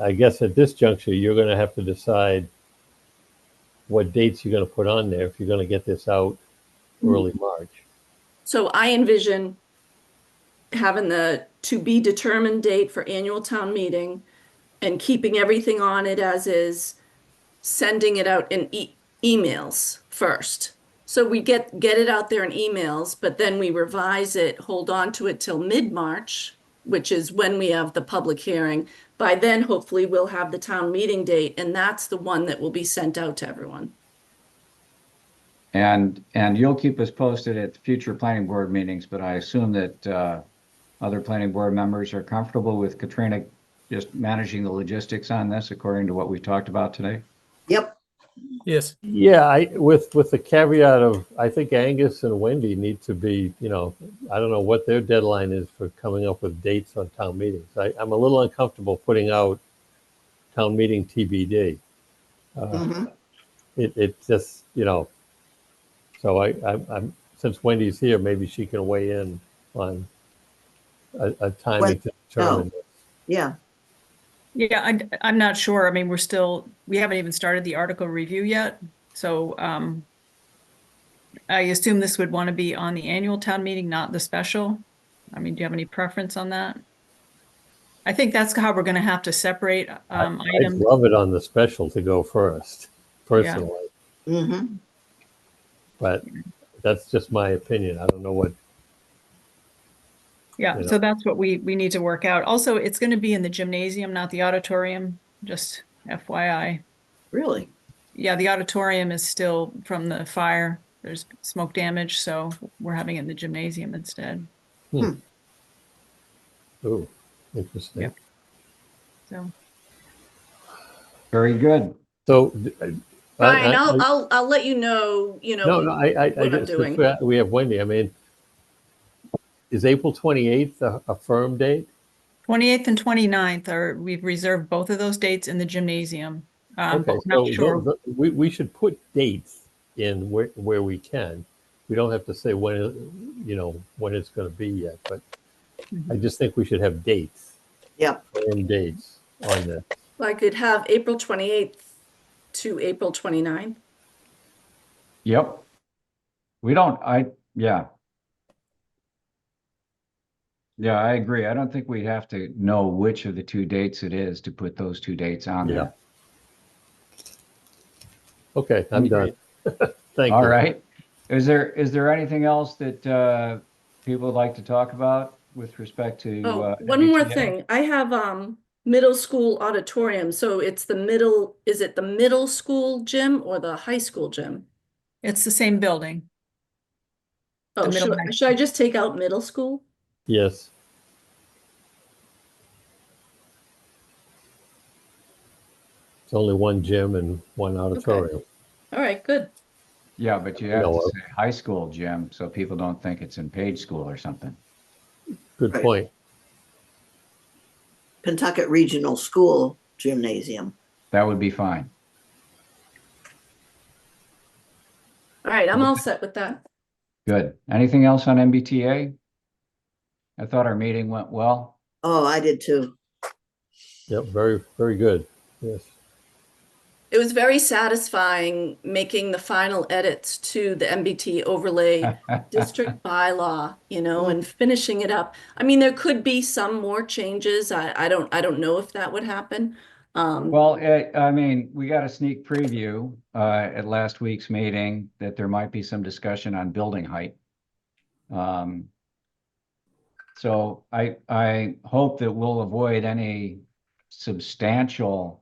I guess at this juncture, you're gonna have to decide what dates you're gonna put on there if you're gonna get this out early March. So I envision having the to be determined date for annual town meeting and keeping everything on it as is, sending it out in emails first. So we get it out there in emails, but then we revise it, hold on to it till mid-March, which is when we have the public hearing. By then, hopefully, we'll have the town meeting date, and that's the one that will be sent out to everyone. And you'll keep us posted at future planning board meetings, but I assume that other planning board members are comfortable with Katrina just managing the logistics on this according to what we talked about today. Yep. Yes. Yeah, with the caveat of, I think Angus and Wendy need to be, I don't know what their deadline is for coming up with dates on town meetings. I'm a little uncomfortable putting out town meeting TBD. Mhm. It just, so I'm since Wendy's here, maybe she can weigh in on a timing to determine this. Yeah. Yeah, I'm not sure. I mean, we haven't even started the article review yet. So I assume this would want to be on the annual town meeting, not the special. I mean, do you have any preference on that? I think that's how we're going to have to separate I'd items. love it on the special to go first, personally, Mm-hmm. but that's just my opinion. I don't know what. Yeah, so that's what we need to work out. Also, it's going to be in the gymnasium, not the auditorium, just FYI. Really? Yeah, the auditorium is still from the fire. There's smoke damage, so we're having it in the gymnasium instead. Ooh, interesting. Yeah. So Very good. So, Brian, I'll let you know, no, I what I'm just, doing. we have Wendy. I mean, is April 28th a firm date? 28th and 29th we've reserved both of those dates in the gymnasium. Okay, but we're not so sure. we should put dates in where we can. We don't have to say when it's going to be yet, but I just think we should have dates, Yep. firm dates on this. I could have April 28th to April 29th. Yep. Yeah. Yeah, I agree. I don't think we have to know which of the two dates it is to put those two dates on Yeah. there. Okay, I'm done. Thank All you. right. Is there anything else that people would like to talk about with respect to Oh, one more MBTA? thing. I have middle school auditorium. So it's is it the middle school gym or the high school gym? It's the same building. Oh, middle should I just take out middle school? Yes. It's only one gym and one auditorium. All right, good. Yeah, but you I have know to of. say high school gym so people don't think it's in Page School or something. Good Right. point. Pentucket Regional School Gymnasium. That would be fine. All right, I'm all set with that. Good. Anything else on MBTA? I thought our meeting went well. Oh, I did too. Yep, very, very good. Yes. It was very satisfying making the final edits to the MBT overlay district bylaw, and finishing it up. I mean, there could be some more changes. I don't know if that would happen. Well, I mean, we got a sneak preview at last week's meeting that there might be some discussion on building height. So I hope that we'll avoid any substantial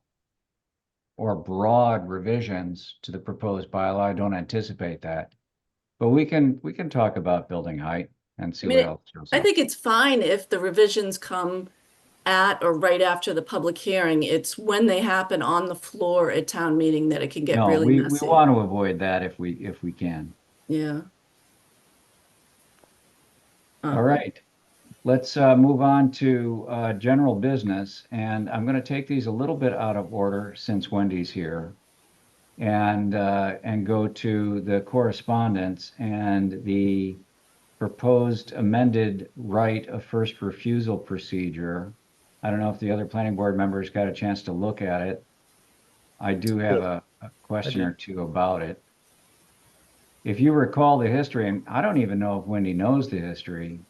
or broad revisions to the proposed bylaw. I don't anticipate that. But we can talk about building height and see I mean, what else shows I up. think it's fine if the revisions come at or right after the public hearing. It's when they happen on the floor at town meeting that it can get No, really we messy. want to avoid that if we can. Yeah. All right. Let's move on to general business, and I'm going to take these a little bit out of order since Wendy's here, and go to the correspondence and the proposed amended right of first refusal procedure. I don't know if the other planning board members got a chance to look at it. I do have a question or two about it. If you recall the history, and I don't even know if Wendy knows the history.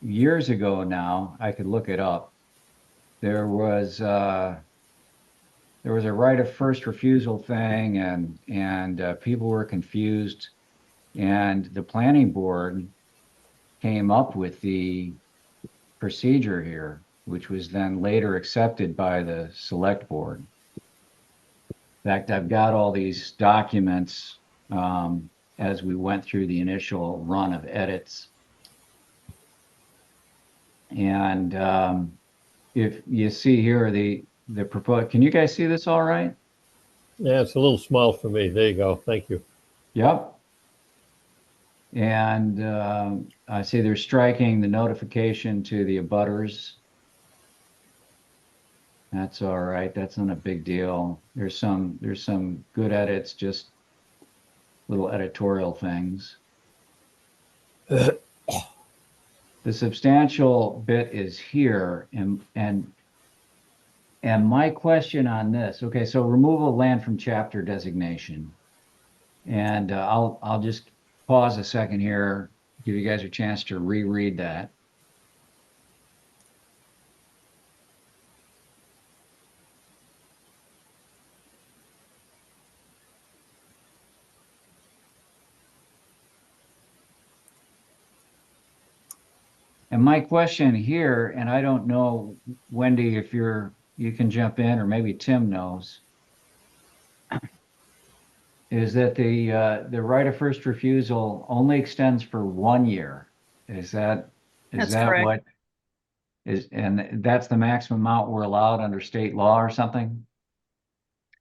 Years ago now, I could look it up. There was a right of first refusal thing, and people were confused, and the planning board came up with the procedure here, which was then later accepted by the select board. In fact, I've got all these documents as we went through the initial run of edits. And if you see here the proposed, can you guys see this all right? Yeah, it's a little small for me. There you go. Thank you. Yep. And I see they're striking the notification to the abutters. That's all right. That's not a big deal. There's some good edits, just little editorial things. The substantial bit is here, and my question on this, okay, so removal of land from chapter designation. And I'll just pause a second here, give you guys a chance to reread that. And my question here, and I don't know, Wendy, if you can jump in, or maybe Tim knows, is that the right of first refusal only extends for 1 year. Is that That's correct. what is, and that's the maximum amount we're allowed under state law or something?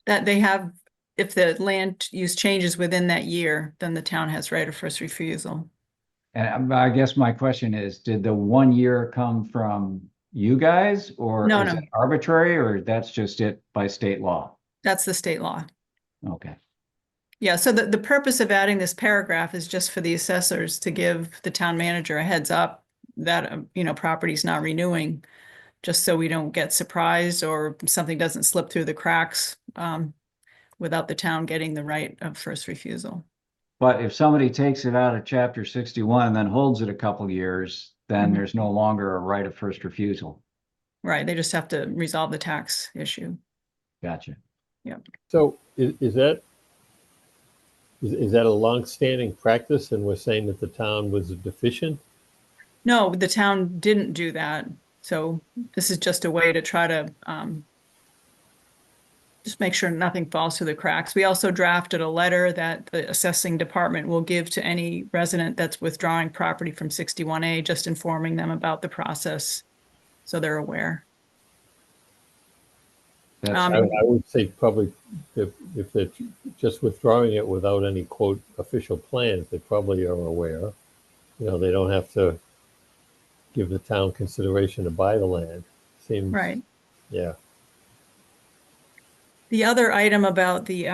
That they have, if the land use changes within that year, then the town has right of first refusal. And I guess my question is, did the 1 year come from you guys, or No, is no. it arbitrary, or that's just it by state law? That's the state law. Okay, Yeah, so the purpose of adding this paragraph is just for the assessors to give the town manager a heads up that, property's not renewing, just so we don't get surprised or something doesn't slip through the cracks, without the town getting the right of first refusal. but if somebody takes it out of chapter 61 and then holds it a couple years, then Mhm. there's no longer a right of first refusal. Right, they just have to resolve the tax issue. Gotcha. So is that a long-standing practice, and we're saying that the town was deficient? No, the town didn't do that. So this is just a way to try to just make sure nothing falls through the cracks. We also drafted a letter that the assessing department will give to any resident that's withdrawing property from 61A, just informing them about the process so they're aware. That's Um, I would say probably if they're just withdrawing it without any quote official plans, they probably are aware. They don't have to give the town consideration to buy the land. Seems, Right. yeah. The other item about the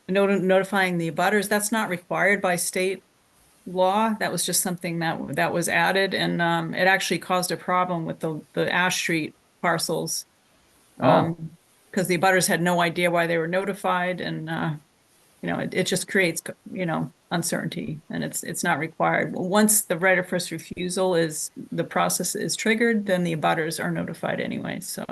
notifying the abutters, that's not required by state law. That was just something that was added, and it actually caused a problem with the Ash Street parcels. Oh. Because the abutters had no idea why they were notified, and it just creates uncertainty, and it's not required. Once the right of first refusal the process is triggered, then the abutters are notified anyway, so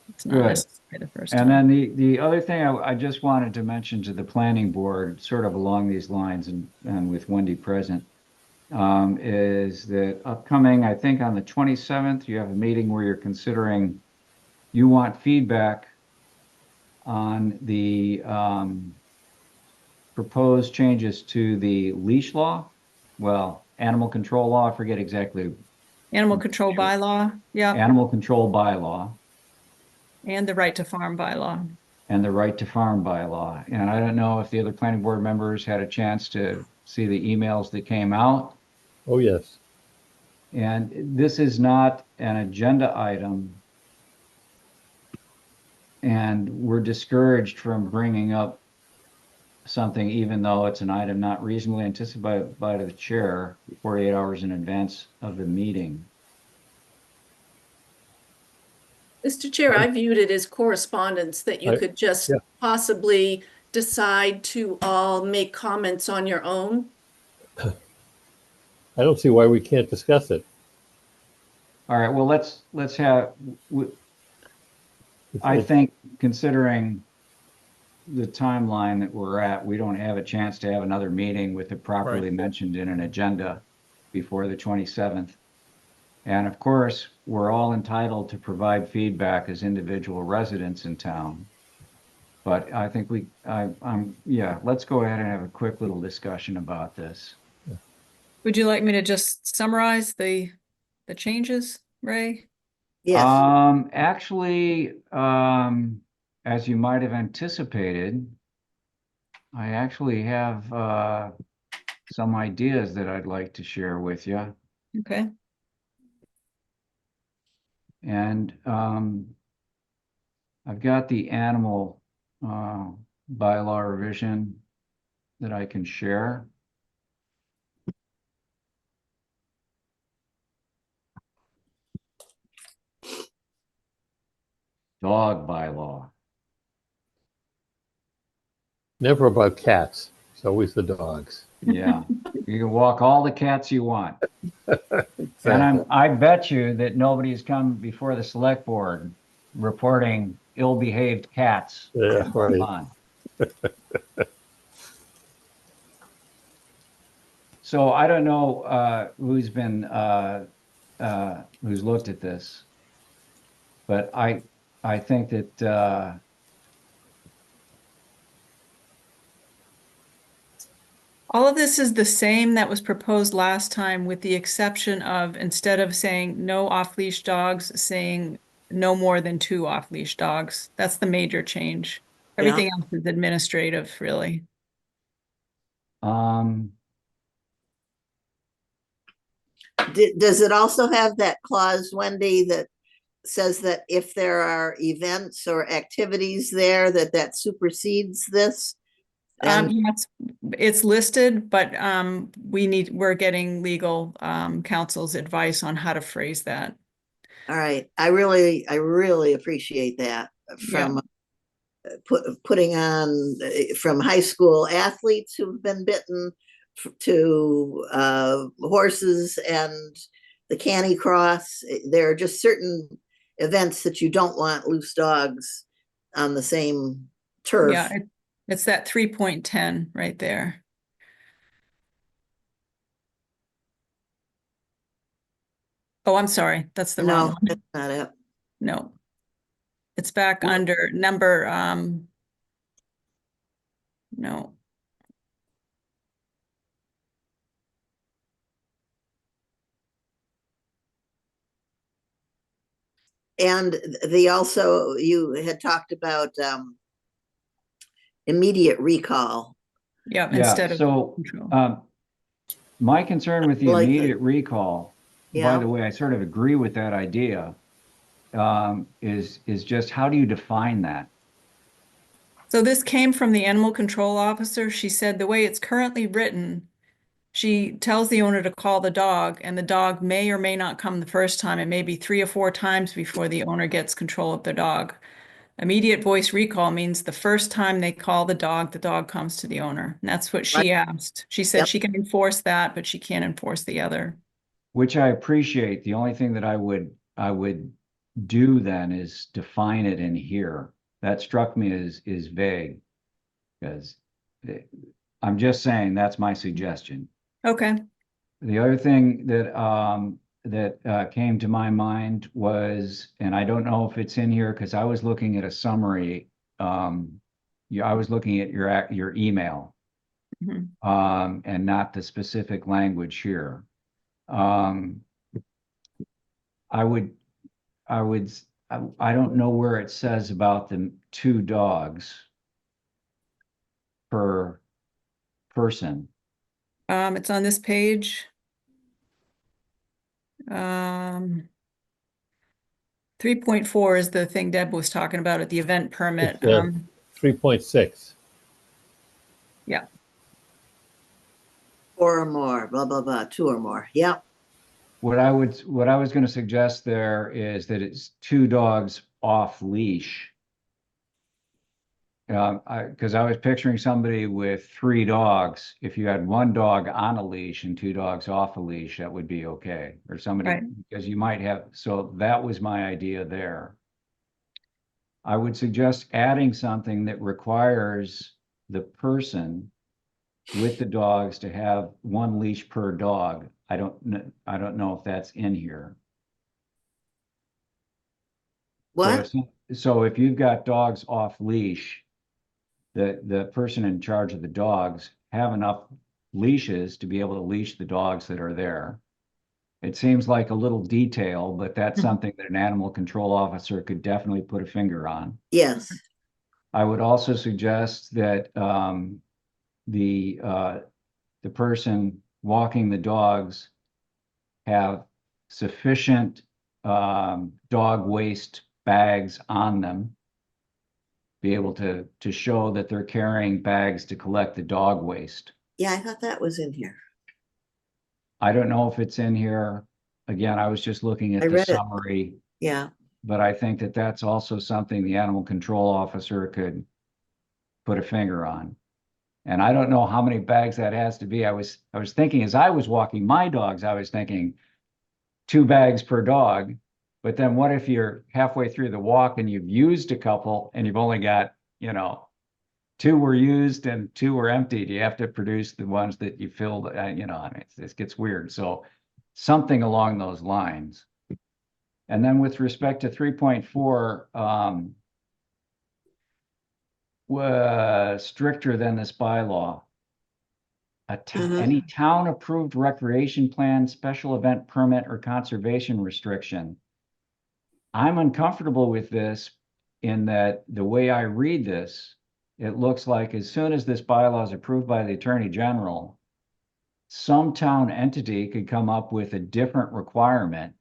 it's not Good. necessary the first And time. then the other thing I just wanted to mention to the planning board, sort of along these lines and with Wendy present, is that upcoming, I think on the 27th, you have a meeting where you're considering, you want feedback on the proposed changes to the leash law. Well, animal control law, I forget exactly. Animal control bylaw, yeah, Animal control bylaw. and the right to farm bylaw. And the right to farm bylaw. And I don't know if the other planning board members had a chance to see the emails that came out. Oh, yes. And this is not an agenda item. And we're discouraged from bringing up something, even though it's an item not reasonably anticipated by the chair 48 hours in advance of the meeting. Mr. Chair, I viewed it as correspondence that you could just yeah. possibly decide to all make comments on your own. I don't see why we can't discuss it. All right, well, let's have, I think considering the timeline that we're at, we don't have a chance to have another meeting with it properly Right. mentioned in an agenda before the 27th. And of course, we're all entitled to provide feedback as individual residents in town. But I think let's go ahead and have a quick little discussion about this. Would you like me to just summarize the changes, Ray? Yes, Actually, as you might have anticipated, I actually have some ideas that I'd like to share with you. Okay. And I've got the animal bylaw revision that I can share. Dog bylaw. Never about cats. It's always the dogs. Yeah, you can walk all the cats you want. And I bet you that nobody's come before the select board reporting ill-behaved cats. Yeah, right. On. So I don't know who's looked at this, but I think that All of this is the same that was proposed last time, with the exception of, instead of saying no off-leash dogs, saying no more than 2 off-leash dogs. That's the major change. Everything else is administrative, really. Does it also have that clause, Wendy, that says that if there are events or activities there, that supersedes this? And Yeah, it's listed, but we're getting legal counsel's advice on how to phrase that. all right, I really appreciate that from putting on from high school athletes who've been bitten to horses and the canny cross. There are just certain events that you don't want loose dogs on the same turf. Yeah, it's that 3.10 right there. Oh, I'm sorry. That's the wrong No, one. that's not it. No. It's back under number, no. And you had talked about immediate recall. Yeah, Yeah, instead of so control. my concern with the Like the- immediate recall, by Yeah. the way, I sort of agree with that idea, is just how do you define that? So this came from the animal control officer. She said the way it's currently written, she tells the owner to call the dog, and the dog may or may not come the first time. It may be 3 or 4 times before the owner gets control of the dog. Immediate voice recall means the first time they call the dog comes to the owner. And that's what she asked. She said Yep. she can enforce that, but she can't enforce the other. Which I appreciate. The only thing that I would do then is define it in here. That struck me as vague, because I'm just saying that's my suggestion. Okay. The other thing that came to my mind was, and I don't know if it's in here because I was looking at a summary. I was looking at your email, Mhm. and not the specific language here. I would, I don't know where it says about the 2 dogs per person. It's on this page. 3.4 is the thing Deb was talking about at the event permit. It's 3.6. Yeah. 4 or more, blah, blah, blah, 2 or more. Yep. What I was going to suggest there is that it's 2 dogs off leash. Because I was picturing somebody with 3 dogs. If you had 1 dog on a leash and 2 dogs off a leash, that would be okay. Or somebody, Right. because you might have, so that was my idea there. I would suggest adding something that requires the person with the dogs to have 1 leash per dog. I don't know if that's in here. What? So if you've got dogs off leash, the person in charge of the dogs have enough leashes to be able to leash the dogs that are there. It seems like a little detail, but that's something that an animal control officer could definitely put a finger on. Yes. I would also suggest that the person walking the dogs have sufficient dog waste bags on them, be able to show that they're carrying bags to collect the dog waste. Yeah, I thought that was in here. I don't know if it's in here. Again, I was just looking at I the read it. summary, Yeah. but I think that that's also something the animal control officer could put a finger on. And I don't know how many bags that has to be. I was thinking as I was walking my dogs, I was thinking 2 bags per dog. But then what if you're halfway through the walk and you've used a couple and you've only got, 2 were used and 2 were emptied? You have to produce the ones that you filled, I mean, this gets weird. So something along those lines. And then with respect to 3.4, was stricter than this bylaw. Any town-approved recreation plan, special event permit, or conservation restriction. I'm uncomfortable with this in that the way I read this, it looks like as soon as this bylaw is approved by the Attorney General, some town entity could come up with a different requirement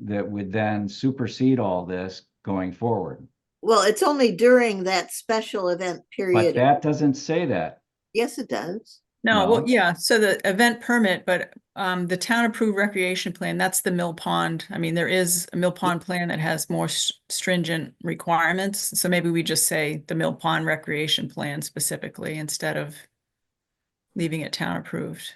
that would then supersede all this going forward. Well, it's only during that special event But period. that doesn't say that. Yes, it does. No, well, No. yeah, so the event permit, but the town approved recreation plan, that's the Mill Pond. I mean, there is a Mill Pond plan that has more stringent requirements. So maybe we just say the Mill Pond recreation plan specifically instead of leaving it town approved.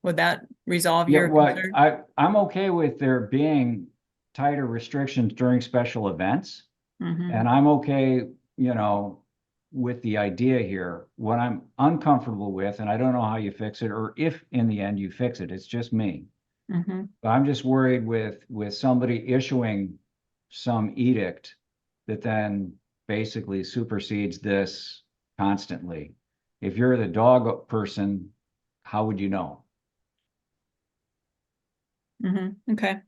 Would that resolve Yeah, your well, concern? I'm okay with there being tighter restrictions during special events. Mhm. And I'm okay, you know, with the idea here. What I'm uncomfortable with, and I don't know how you fix it, or if in the end you fix it, it's just me. Mhm. But I'm just worried with somebody issuing some edict that then basically supersedes this constantly. If you're the dog person, how would you know? Mhm. Okay.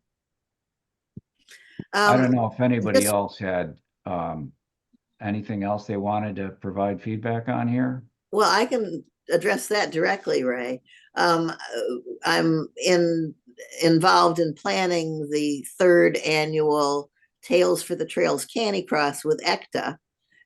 I don't know if anybody Just- else had anything else they wanted to provide feedback on here. Well, I can address that directly, Ray. I'm involved in planning the third annual Tales for the Trails Canicross with ECTA.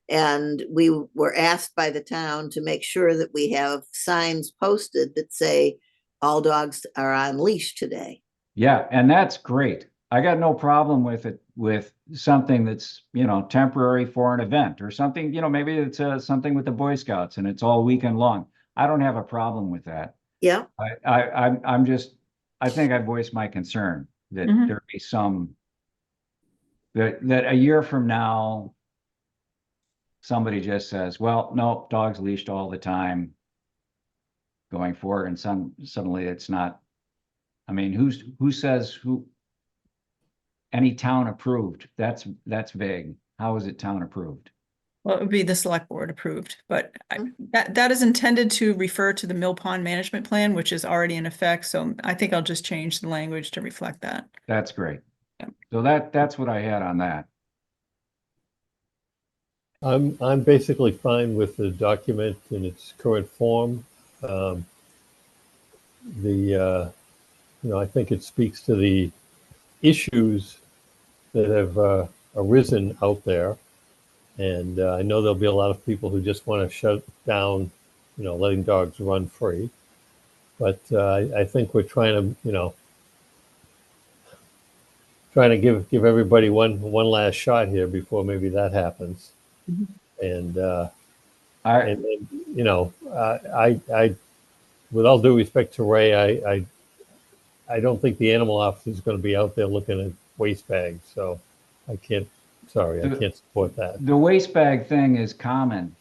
And we were asked by the town to make sure that we have signs posted that say all dogs are on leash today. Yeah, and that's great. I got no problem with it, with something that's, you know, temporary for an event or something, you know, maybe it's something with the Boy Scouts and it's all weekend long. I don't have a problem with that. Yeah, I'm just, I think I voiced my concern that Mhm. there be some, that a year from now, somebody just says, well, no, dogs leashed all the time going forward, and suddenly it's not. I mean, who says who? Any town approved? That's vague. How is it town approved? Well, it would be the select board approved, but that is intended to refer to the Mill Pond Management Plan, which is already in effect. So I think I'll just change the language to reflect that. That's great. Yeah. So that's what I had on that. I'm basically fine with the document in its current form. Um, I think it speaks to the issues that have arisen out there. And I know there'll be a lot of people who just want to shut down, letting dogs run free. But I think we're trying to, give everybody one last shot here before maybe that happens. Mhm. And I and I with all due respect to Ray, I don't think the animal officer is going to be out there looking at waste bags. So I can't support that. the waste bag thing is common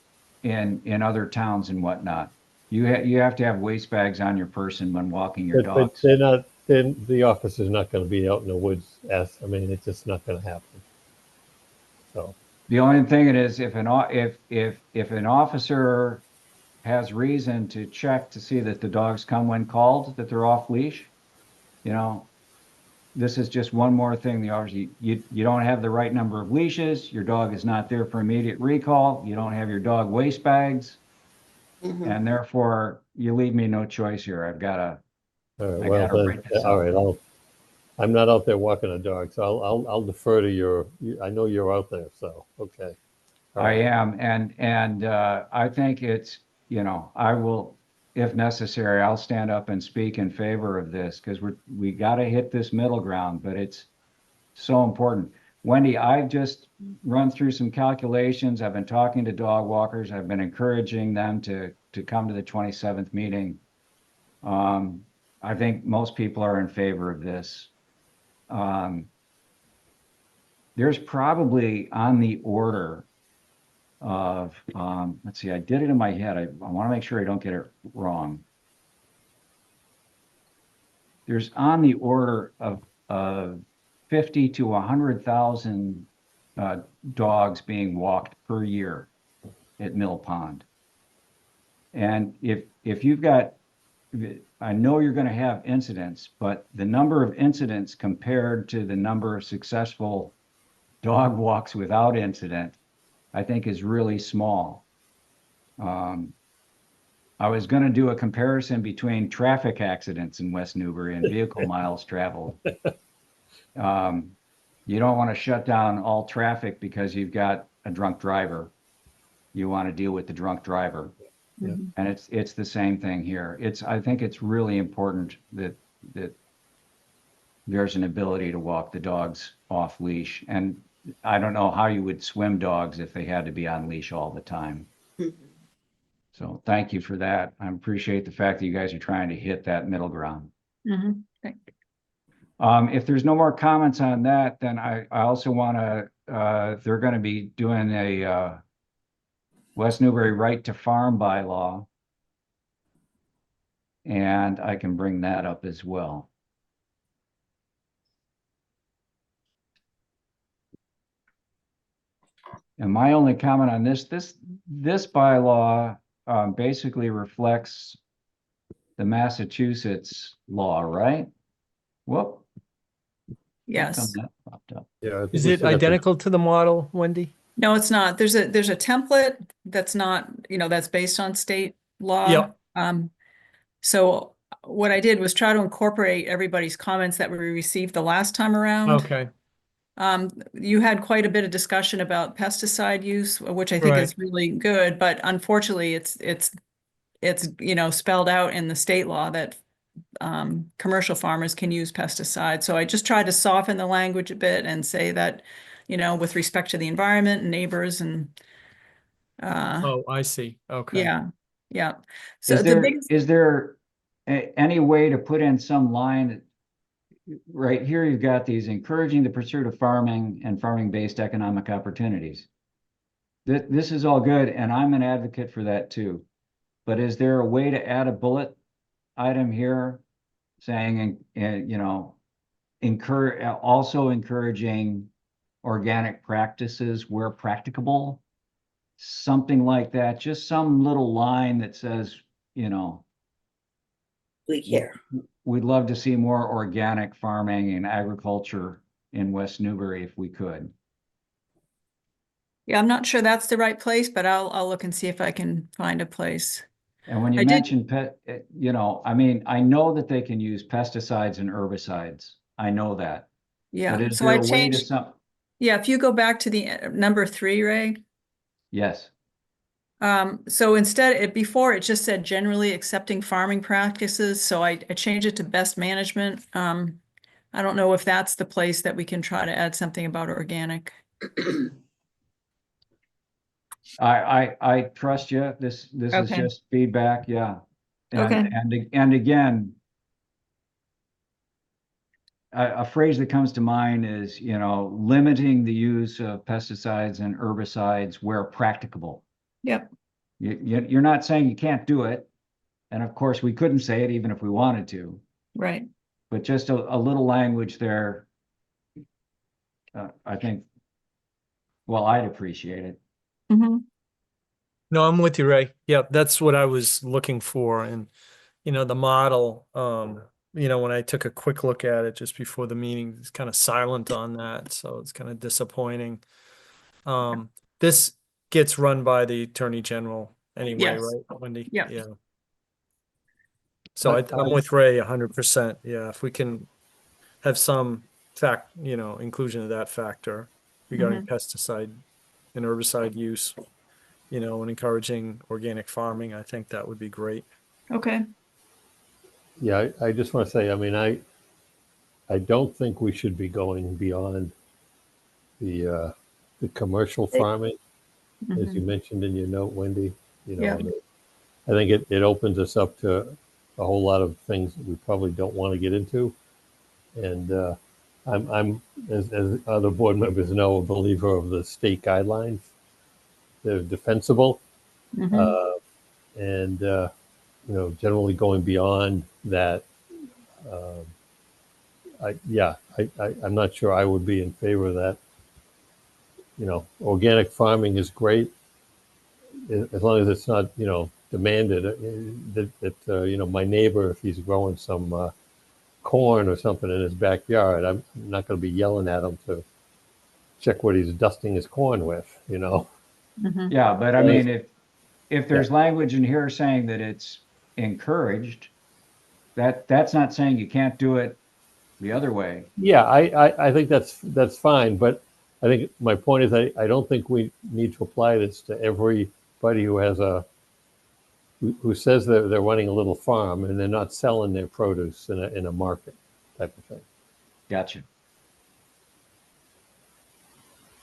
in other towns and whatnot. You have to have waste bags on your person when walking your But dogs. they're not. Then the officer's not going to be out in the woods. I mean, it's just not going to happen. So The only thing it is if an officer has reason to check to see that the dogs come when called, that they're off leash, you know, this is just one more thing. The officer, you don't have the right number of leashes. Your dog is not there for immediate recall. You don't have your dog waste bags, mhm. and therefore you leave me no choice here. all right, I well gotta then, write this all out. right. I'm not out there walking a dog, so I'll defer to your. I know you're out there, so okay. All I right. am, and I think it's, I will, if necessary, I'll stand up and speak in favor of this because we got to hit this middle ground, but it's so important. Wendy, I've just run through some calculations. I've been talking to dog walkers. I've been encouraging them to come to the 27th meeting. I think most people are in favor of this. There's probably on the order of, let's see, I did it in my head. I want to make sure I don't get it wrong. There's on the order of 50 to 100,000 dogs being walked per year at Mill Pond. And if you've got, I know you're going to have incidents, but the number of incidents compared to the number of successful dog walks without incident, I think is really small. I was going to do a comparison between traffic accidents in West Newbury and vehicle miles traveled. You don't want to shut down all traffic because you've got a drunk driver. You want to deal with the drunk driver. Yeah. And it's the same thing here. I think it's really important that there's an ability to walk the dogs off leash. And I don't know how you would swim dogs if they had to be on leash all the time. So thank you for that. I appreciate the fact that you guys are trying to hit that middle ground. Mhm. If there's no more comments on that, then I also want to, they're going to be doing a West Newbury right to farm bylaw. And I can bring that up as well. And my only comment on this bylaw basically reflects the Massachusetts law, right? Whoop. How come Yes. that popped up? Yeah. I think Is we it still got the- identical to the model, Wendy? No, it's not. There's a template that's not, that's based on state law. Yep. So what I did was try to incorporate everybody's comments that we received the last time around. Okay. You had quite a bit of discussion about pesticide use, which I think Right. is really good, but unfortunately it's spelled out in the state law that commercial farmers can use pesticides. So I just tried to soften the language a bit and say that, with respect to the environment and neighbors and Oh, I see. Okay. yeah. So Is the there, biggest, is there any way to put in some line right here? You've got these encouraging the pursuit of farming and farming-based economic opportunities. This is all good, and I'm an advocate for that too. But is there a way to add a bullet item here saying, also encouraging organic practices where practicable? Something like that, just some little line that says, We care. we'd love to see more organic farming and agriculture in West Newbury if we could. yeah, I'm not sure that's the right place, but I'll look and see if I can find a place. And when you I did- mention I know that they can use pesticides and herbicides. I know that. Yeah, But is so there I a way to changed, yeah, if you go back to the number 3, Ray. Yes. So instead, before it just said generally accepting farming practices, so I changed it to best management. I don't know if that's the place that we can try to add something about organic. I trust you. This is Okay. just feedback. Yeah. Okay. And again, a phrase that comes to mind is, limiting the use of pesticides and herbicides where practicable. Yep. You're not saying you can't do it. And of course, we couldn't say it even if we wanted to, Right. but just a little language there. I think, well, I'd appreciate it. Mm-hmm. No, I'm with you, Ray. Yeah, that's what I was looking for. And, the model, when I took a quick look at it just before the meeting, it's kind of silent on that. So it's kind of disappointing. This gets run by the Attorney General anyway, Yes. right, Wendy? Yeah. Yeah. So But, I'm with Ray 100%. Yeah, if we can have some inclusion of that factor regarding pesticide and herbicide use, and encouraging organic farming, I think that would be great. Okay. Yeah, I just want to say, I don't think we should be going beyond the commercial farming, as you mentioned in your note, Wendy. Yeah. I think it opens us up to a whole lot of things that we probably don't want to get into. And I'm as other board members know, a believer of the state guidelines. They're defensible, and generally going beyond that. I'm not sure I would be in favor of that. Organic farming is great as long as it's not, demanded. That my neighbor, if he's growing some corn or something in his backyard, I'm not going to be yelling at him to check what he's dusting his corn with. Yeah, but I mean, if there's language in here saying that it's encouraged, that's not saying you can't do it the other way. Yeah, I think that's fine, but I think my point is I don't think we need to apply this to everybody who has who says they're running a little farm and they're not selling their produce in a market type of thing. Gotcha.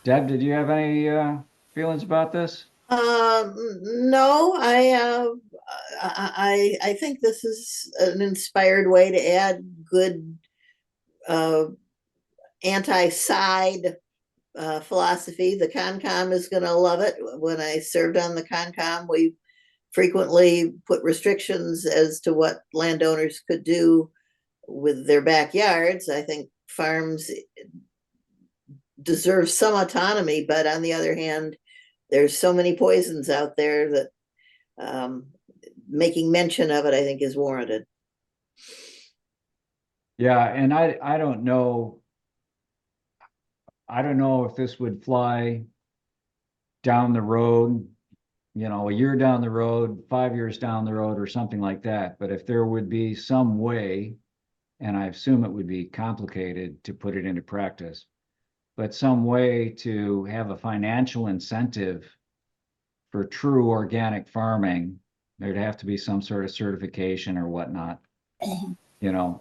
Deb, did you have any feelings about this? No, I think this is an inspired way to add good anti-side philosophy. The Concom is going to love it. When I served on the Concom, we frequently put restrictions as to what landowners could do with their backyards. I think farms deserve some autonomy, but on the other hand, there's so many poisons out there that making mention of it, I think, is warranted. Yeah, and I don't know. I don't know if this would fly down the road, a year down the road, 5 years down the road, or something like that. But if there would be some way, and I assume it would be complicated to put it into practice, but some way to have a financial incentive for true organic farming, there'd have to be some sort of certification or whatnot.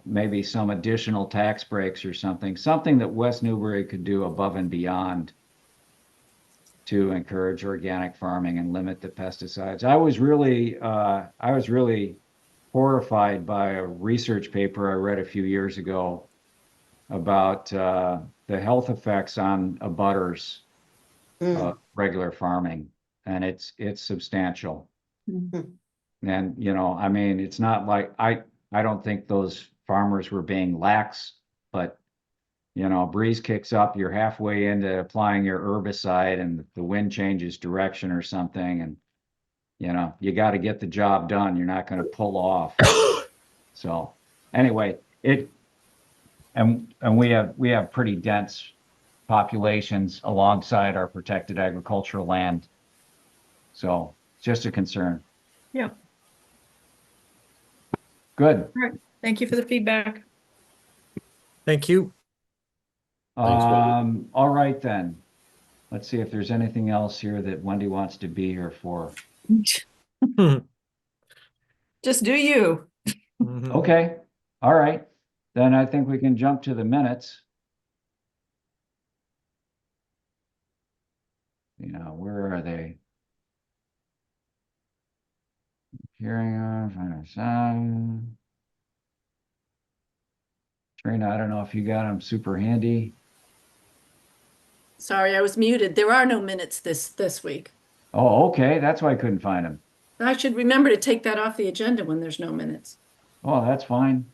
Maybe some additional tax breaks or something that West Newbury could do above and beyond to encourage organic farming and limit the pesticides. I was really horrified by a research paper I read a few years ago about the health effects on abutters of regular farming, and it's substantial. And I mean, it's not like I don't think those farmers were being lax, but breeze kicks up, you're halfway into applying your herbicide and the wind changes direction or something, and you got to get the job done. You're not going to pull off. So anyway, and we have pretty dense populations alongside our protected agricultural land. So just a concern. Yeah. Good. All right. Thank you for the feedback. Thank you. Thanks, Wendy. All right then. Let's see if there's anything else here that Wendy wants to be here for. Just do you. Mhm. Okay. All right. Then I think we can jump to the minutes. Where are they? Hearing of, Trina, I don't know if you got them super handy. Sorry, I was muted. There are no minutes this week. Oh, okay. That's why I couldn't find them. I should remember to take that off the agenda when there's no minutes. Oh, that's fine.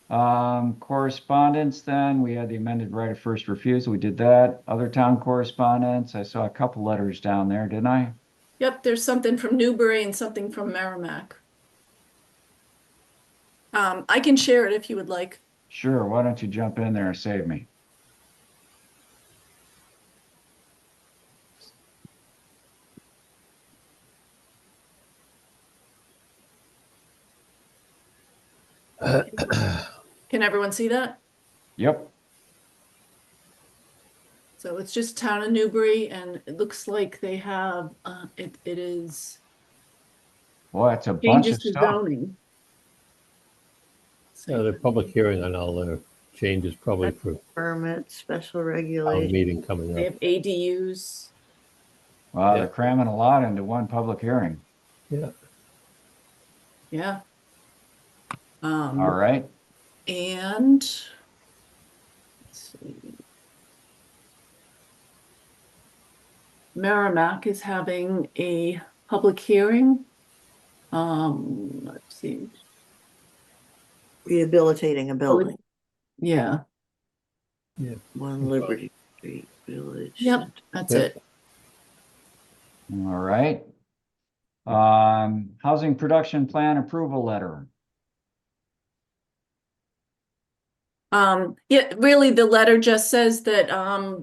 Correspondence then, we had the amended right of first refusal. We did that. Other town correspondence. I saw a couple letters down there, didn't I? Yep, there's something from Newbury and something from Merrimack. I can share it if you would like. Sure. Why don't you jump in there and save me? Can everyone see that? Yep. So it's just town of Newbury, and it looks like they have, it is Boy, it's a bunch changes of to stuff. zoning. So The public hearing on all the changes probably for Permit, special our regulation. meeting coming they up. have ADUs. Wow, Yeah. they're cramming a lot into one public hearing. Yeah. Yeah. All right. And let's see. Merrimack is having a public hearing. Let's see. Rehabilitating a building. Yeah. One Liberty Street Village. Yep. That's Yep. it. All right. Housing production plan approval letter. Yeah, really, the letter just says that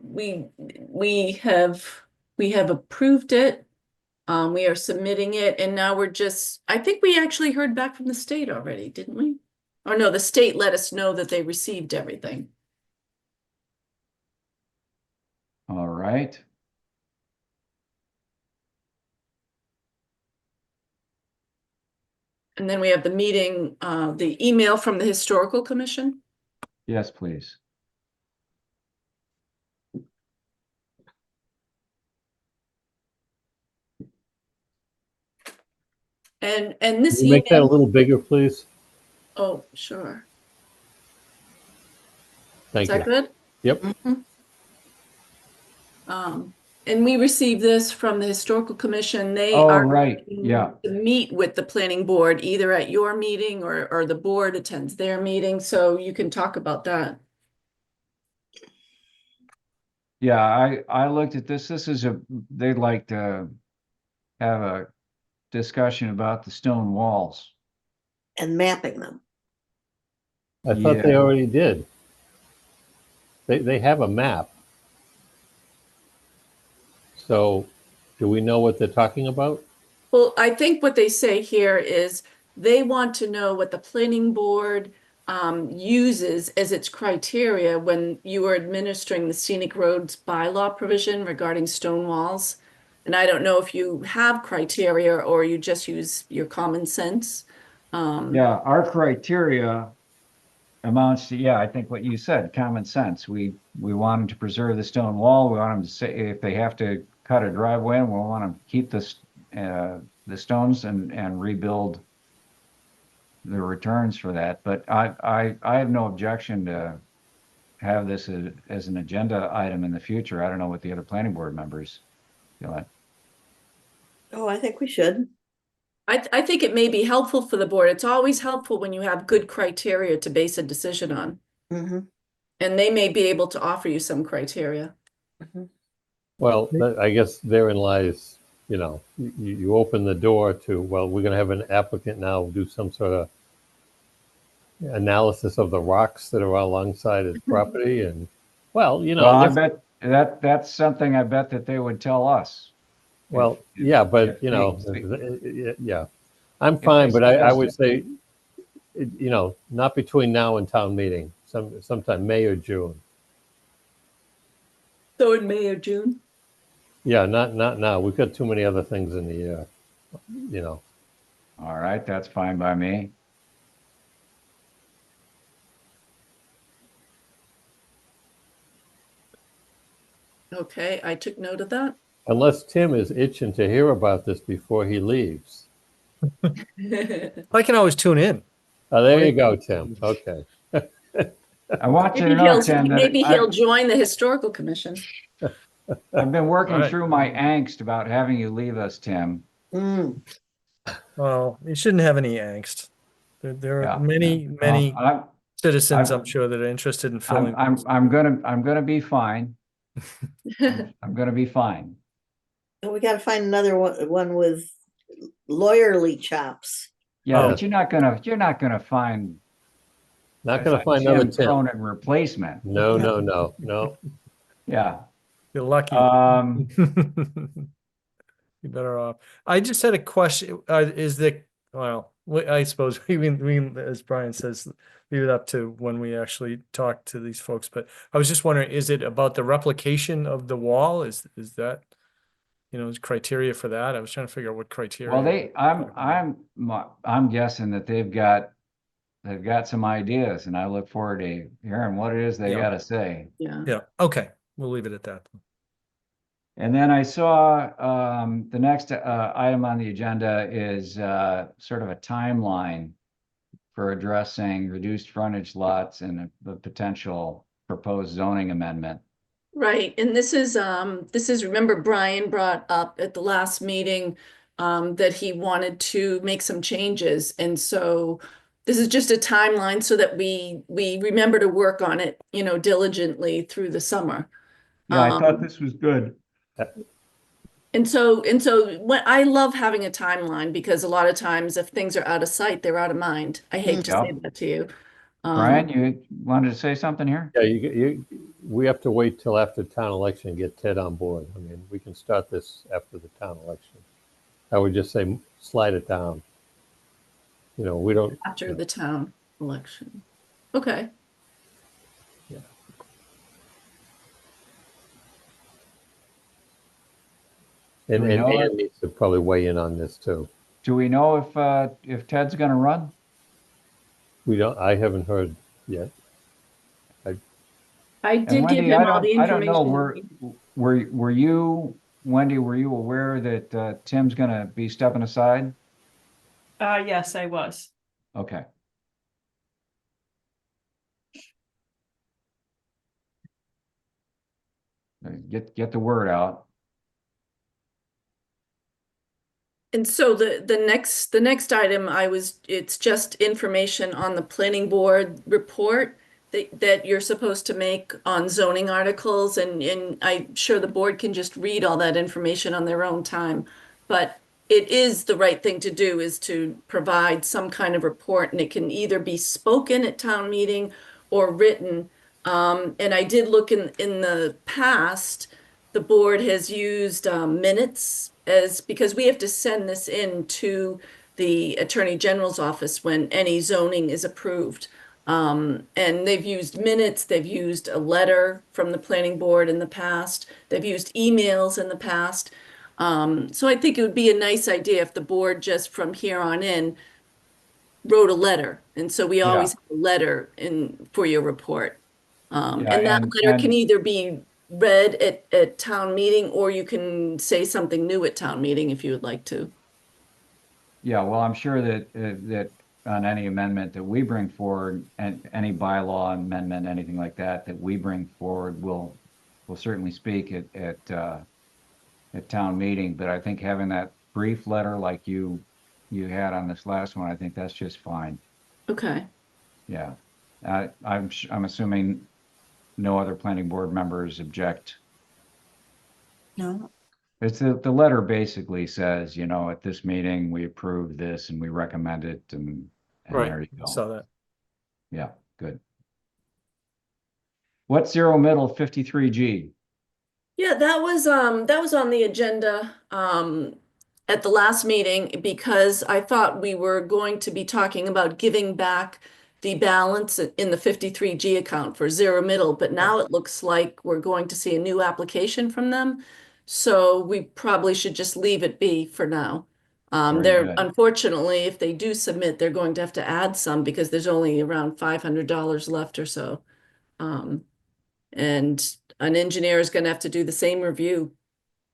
we have approved it. We are submitting it and now we're just, I think we actually heard back from the state already, didn't we? Or no, the state let us know that they received everything. All right. And then we have the meeting, the email from the Historical Commission. Yes, please. And Can this you make that a email, little bigger, please? oh, sure. Is Thank that you. good? Yep. Mhm. And we received this from the Historical Commission. They Oh, are right. looking Yeah. to meet with the planning board, either at your meeting or the board attends their meeting, so you can talk about that. Yeah, I looked at this. This is they'd like to have a discussion about the stone walls. And mapping them. I thought Yeah. they already did. They have a map. So do we know what they're talking about? Well, I think what they say here is they want to know what the planning board uses as its criteria when you are administering the scenic roads bylaw provision regarding stone walls. And I don't know if you have criteria or you just use your common sense. Yeah, our criteria amounts to, yeah, I think what you said, common sense. We want them to preserve the stone wall. We want them to say if they have to cut a driveway, we want them to keep the stones and rebuild the returns for that. But I have no objection to have this as an agenda item in the future. I don't know what the other planning board members feel like. Oh, I think we should. I think it may be helpful for the board. It's always helpful when you have good criteria to base a decision on. Mhm, And they may be able to offer you some criteria. mhm. Well, I guess therein lies, you open the door to, well, we're going to have an applicant now do some sort of analysis of the rocks that are alongside his property. And, well, Well, I let's- bet that's something I bet that they would tell us. well, If- yeah, but, if they- yeah, I'm they fine, but I would suggest say, not between now and town meeting, sometime May or June. So in May or June? Yeah, not now. We've got too many other things in the air, All right, that's fine by me. Okay, I took note of that. Unless Tim is itching to hear about this before he leaves. I can always tune in. Oh, there you go, Tim. Okay. I want you to know, Tim, that Maybe he'll join the Historical Commission. I've been working All right. through my angst about having you leave us, Tim. Mm, Well, you shouldn't have any angst. There Yeah, are many Well, I'm citizens, I'm- I'm sure, that are interested in I'm filling. I'm gonna be fine. I'm gonna be fine. and we gotta find another one with lawyerly chops. Yeah, Oh. but you're not gonna find Not going to find another Tim Tim. Cronin replacement. No. Yeah. You're lucky. You're better off. I just had a question. I suppose we, as Brian says, leave it up to when we actually talk to these folks. But I was just wondering, is it about the replication of the wall? Is that, is criteria for that? I was trying to figure out what criteria. Well, I'm guessing that they've got some ideas, and I look forward to hearing what it is they Yeah. gotta say. Yeah. Yeah. Okay. We'll leave it at that. And then I saw the next item on the agenda is sort of a timeline for addressing reduced frontage lots and the potential proposed zoning amendment. Right, and this is, remember Brian brought up at the last meeting that he wanted to make some changes, and so this is just a timeline so that we remember to work on it, diligently through the summer. Yeah, I thought Um, this was good. And so when I love having a timeline because a lot of times if things are out of sight, they're out of mind. I hate to say Yeah. that to you. Brian, you wanted to say something here? Yeah, we have to wait till after town election to get Ted on board. I mean, we can start this after the town election. I would just say slide it down. You know, we don't. After the town election. Okay. And, Do we and know Ann needs to probably weigh in on this too. Do we know if Ted's going to run? We don't. I haven't heard yet. I And did give Wendy, him all the I don't know, information. were you, Wendy, were you aware that Tim's going to be stepping aside? Yes, I was. Okay. Get the word out. And so the next item it's just information on the planning board report that you're supposed to make on zoning articles, and I'm sure the board can just read all that information on their own time. But it is the right thing to do, is to provide some kind of report, and it can either be spoken at town meeting or written. And I did look in the past, the board has used minutes because we have to send this in to the Attorney General's office when any zoning is approved. And they've used minutes, they've used a letter from the planning board in the past, they've used emails in the past. So I think it would be a nice idea if the board just from here on in wrote a letter. And so we always have a letter for your report. Yeah, And that letter can and either be read at town meeting, or you can say something new at town meeting if you would like to. yeah, well, I'm sure that on any amendment that we bring forward, and any bylaw amendment, anything like that we bring forward, will certainly speak at town meeting. But I think having that brief letter like you had on this last one, I think that's just fine. Okay. Yeah. I'm assuming no other planning board members object. No. It's the letter basically says, at this meeting, we approve this and we recommend it, and there Right, you I go. saw that. Yeah, good. What's zero middle 53G? Yeah, that was on the agenda at the last meeting, because I thought we were going to be talking about giving back the balance in the 53G account for Zero Middle, but now it looks like we're going to see a new application from them. So we probably should just leave it be for now. Very They're good. unfortunately, if they do submit, they're going to have to add some because there's only around $500 left or so. And an engineer is going to have to do the same review.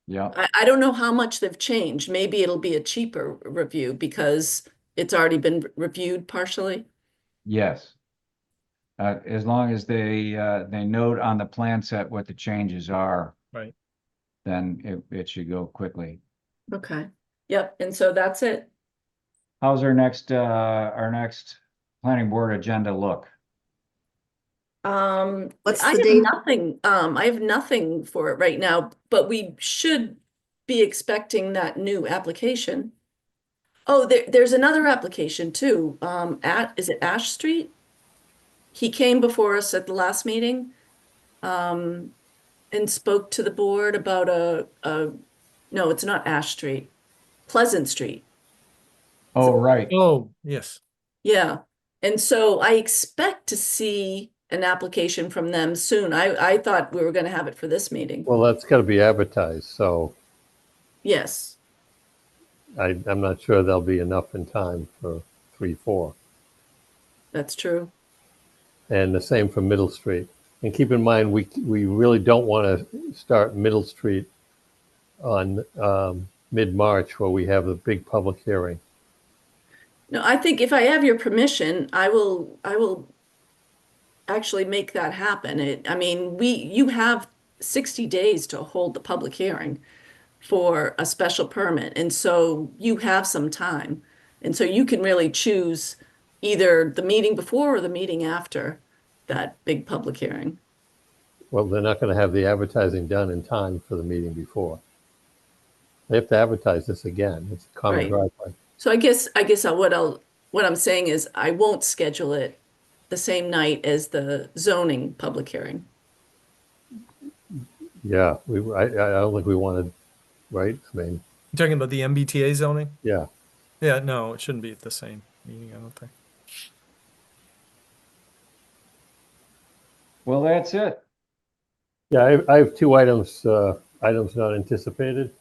Yeah, I don't know how much they've changed. Maybe it'll be a cheaper review because it's already been reviewed partially. yes. As long as they note on the plan set what the changes are, Right. then it should go quickly. Okay. Yep. And so that's it. How's our next planning board agenda look? What's I the have date? nothing, I have nothing for it right now, but we should be expecting that new application. Oh, there's another application too. Is it Ash Street? He came before us at the last meeting, and spoke to the board about no, it's not Ash Street, Pleasant Street. Oh, right. Oh, yes. Yeah. And so I expect to see an application from them soon. I thought we were going to have it for this meeting. Well, that's got to be advertised, so Yes. I'm not sure there'll be enough in time for 3-4. That's true. And the same for Middle Street. And keep in mind, we really don't want to start Middle Street on mid-March, where we have the big public hearing. No, I think if I have your permission, I will actually make that happen. I mean, you have 60 days to hold the public hearing for a special permit. And so you have some time. And so you can really choose either the meeting before or the meeting after that big public hearing. Well, they're not going to have the advertising done in time for the meeting before. They have to advertise this again. It's a common Right. driveway. So I guess what I'm saying is I won't schedule it the same night as the zoning public hearing. Yeah, I don't think we wanted, right? I mean, You talking about the MBTA zoning? Yeah. Yeah, no, it shouldn't be at the same meeting, I don't think. Well, that's it. Yeah, I have two items, items not anticipated.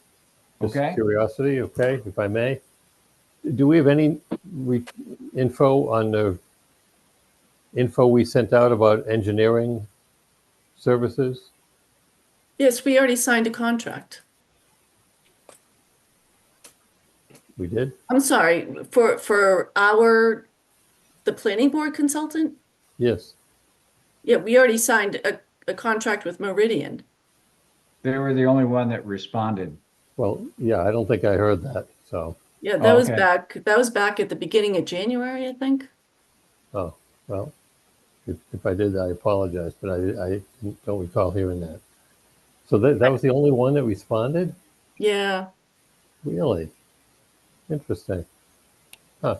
Just Okay. curiosity, okay, if I may. Do we have any info on the info we sent out about engineering services? Yes, we already signed a contract. We did? I'm sorry, for the planning board consultant? Yes. Yeah, we already signed a contract with Meridian. They were the only one that responded. Well, yeah, I don't think I heard that, so, Yeah, Oh, okay. that was back at the beginning of January, I think. oh, well, if I did, I apologize, but I don't recall hearing that. So that was the only one that responded? Yeah. Really? Interesting. Huh.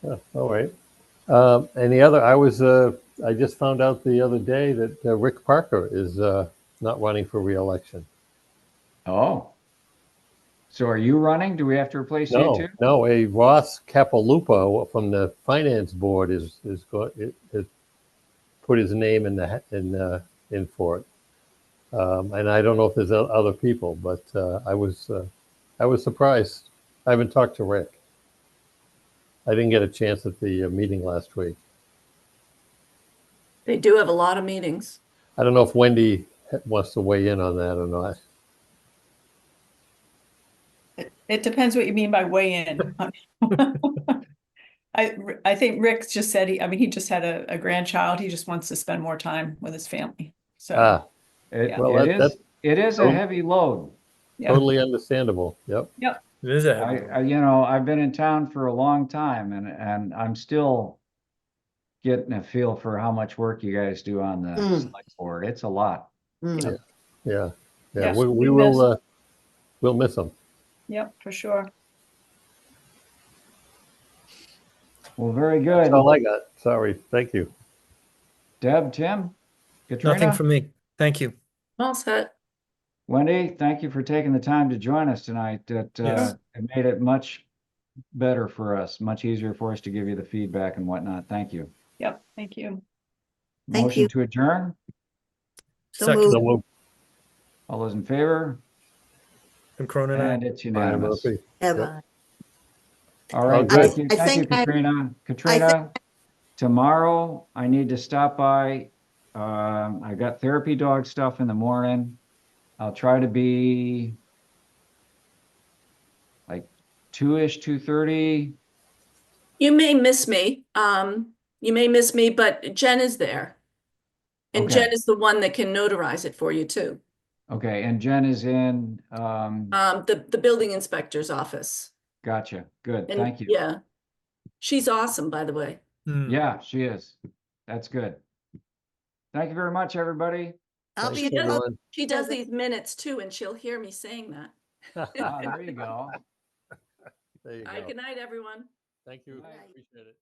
Yeah, all right. And the other, I just found out the other day that Rick Parker is not running for reelection. Oh. So are you running? Do we have to replace you too? No, a Ross Capalupo from the finance board is put his name in for it. And I don't know if there's other people, but I was surprised. I haven't talked to Rick. I didn't get a chance at the meeting last week. They do have a lot of meetings. I don't know if Wendy wants to weigh in on that or not. It depends what you mean by weigh in. I think Rick just said he just had a grandchild. He just wants to spend more time with his family. So, Ah, Yeah. well, It is a heavy load. yeah. totally understandable. Yep. Yep. It is a heavy I, you know, I've been in town for a long time and I'm still getting a feel for how much work you guys do on the select board. It's a lot. Mm. Yeah. Yes, We we will, we'll miss them. Yep, for sure. Well, very That's good. all I got. Sorry. Thank you. Deb, Tim, Nothing Katrina, from me. Thank you. All set. Wendy, thank you for taking the time to join us tonight. Yes. It made it much better for us, much easier for us to give you the feedback and whatnot. Thank you. Yep, thank you. Thank Motion you. to adjourn. So Second. moved. So we'll, All those in favor? From Cronin, And it's Brian unanimous. Murphy. Evan. All right, good. thank you, I thank you, think I- Katrina. Katrina, tomorrow I need to stop by. I got therapy dog stuff in the morning. I'll try to be like 2-ish, 2:30. You may miss me. You may miss me, but Jen is there. And Okay. Jen is the one that can notarize it for you too. Okay, and Jen is in, The building inspector's office. gotcha, good, And thank you. yeah, she's awesome, by the way. Yeah, she is. That's good. Thank you very much, everybody. I'll Thanks, be, does. everyone. She does these minutes too, and she'll hear me saying that. Ah, there you go. There you All right, go. good night, everyone. Thank you. Good night. Appreciate it.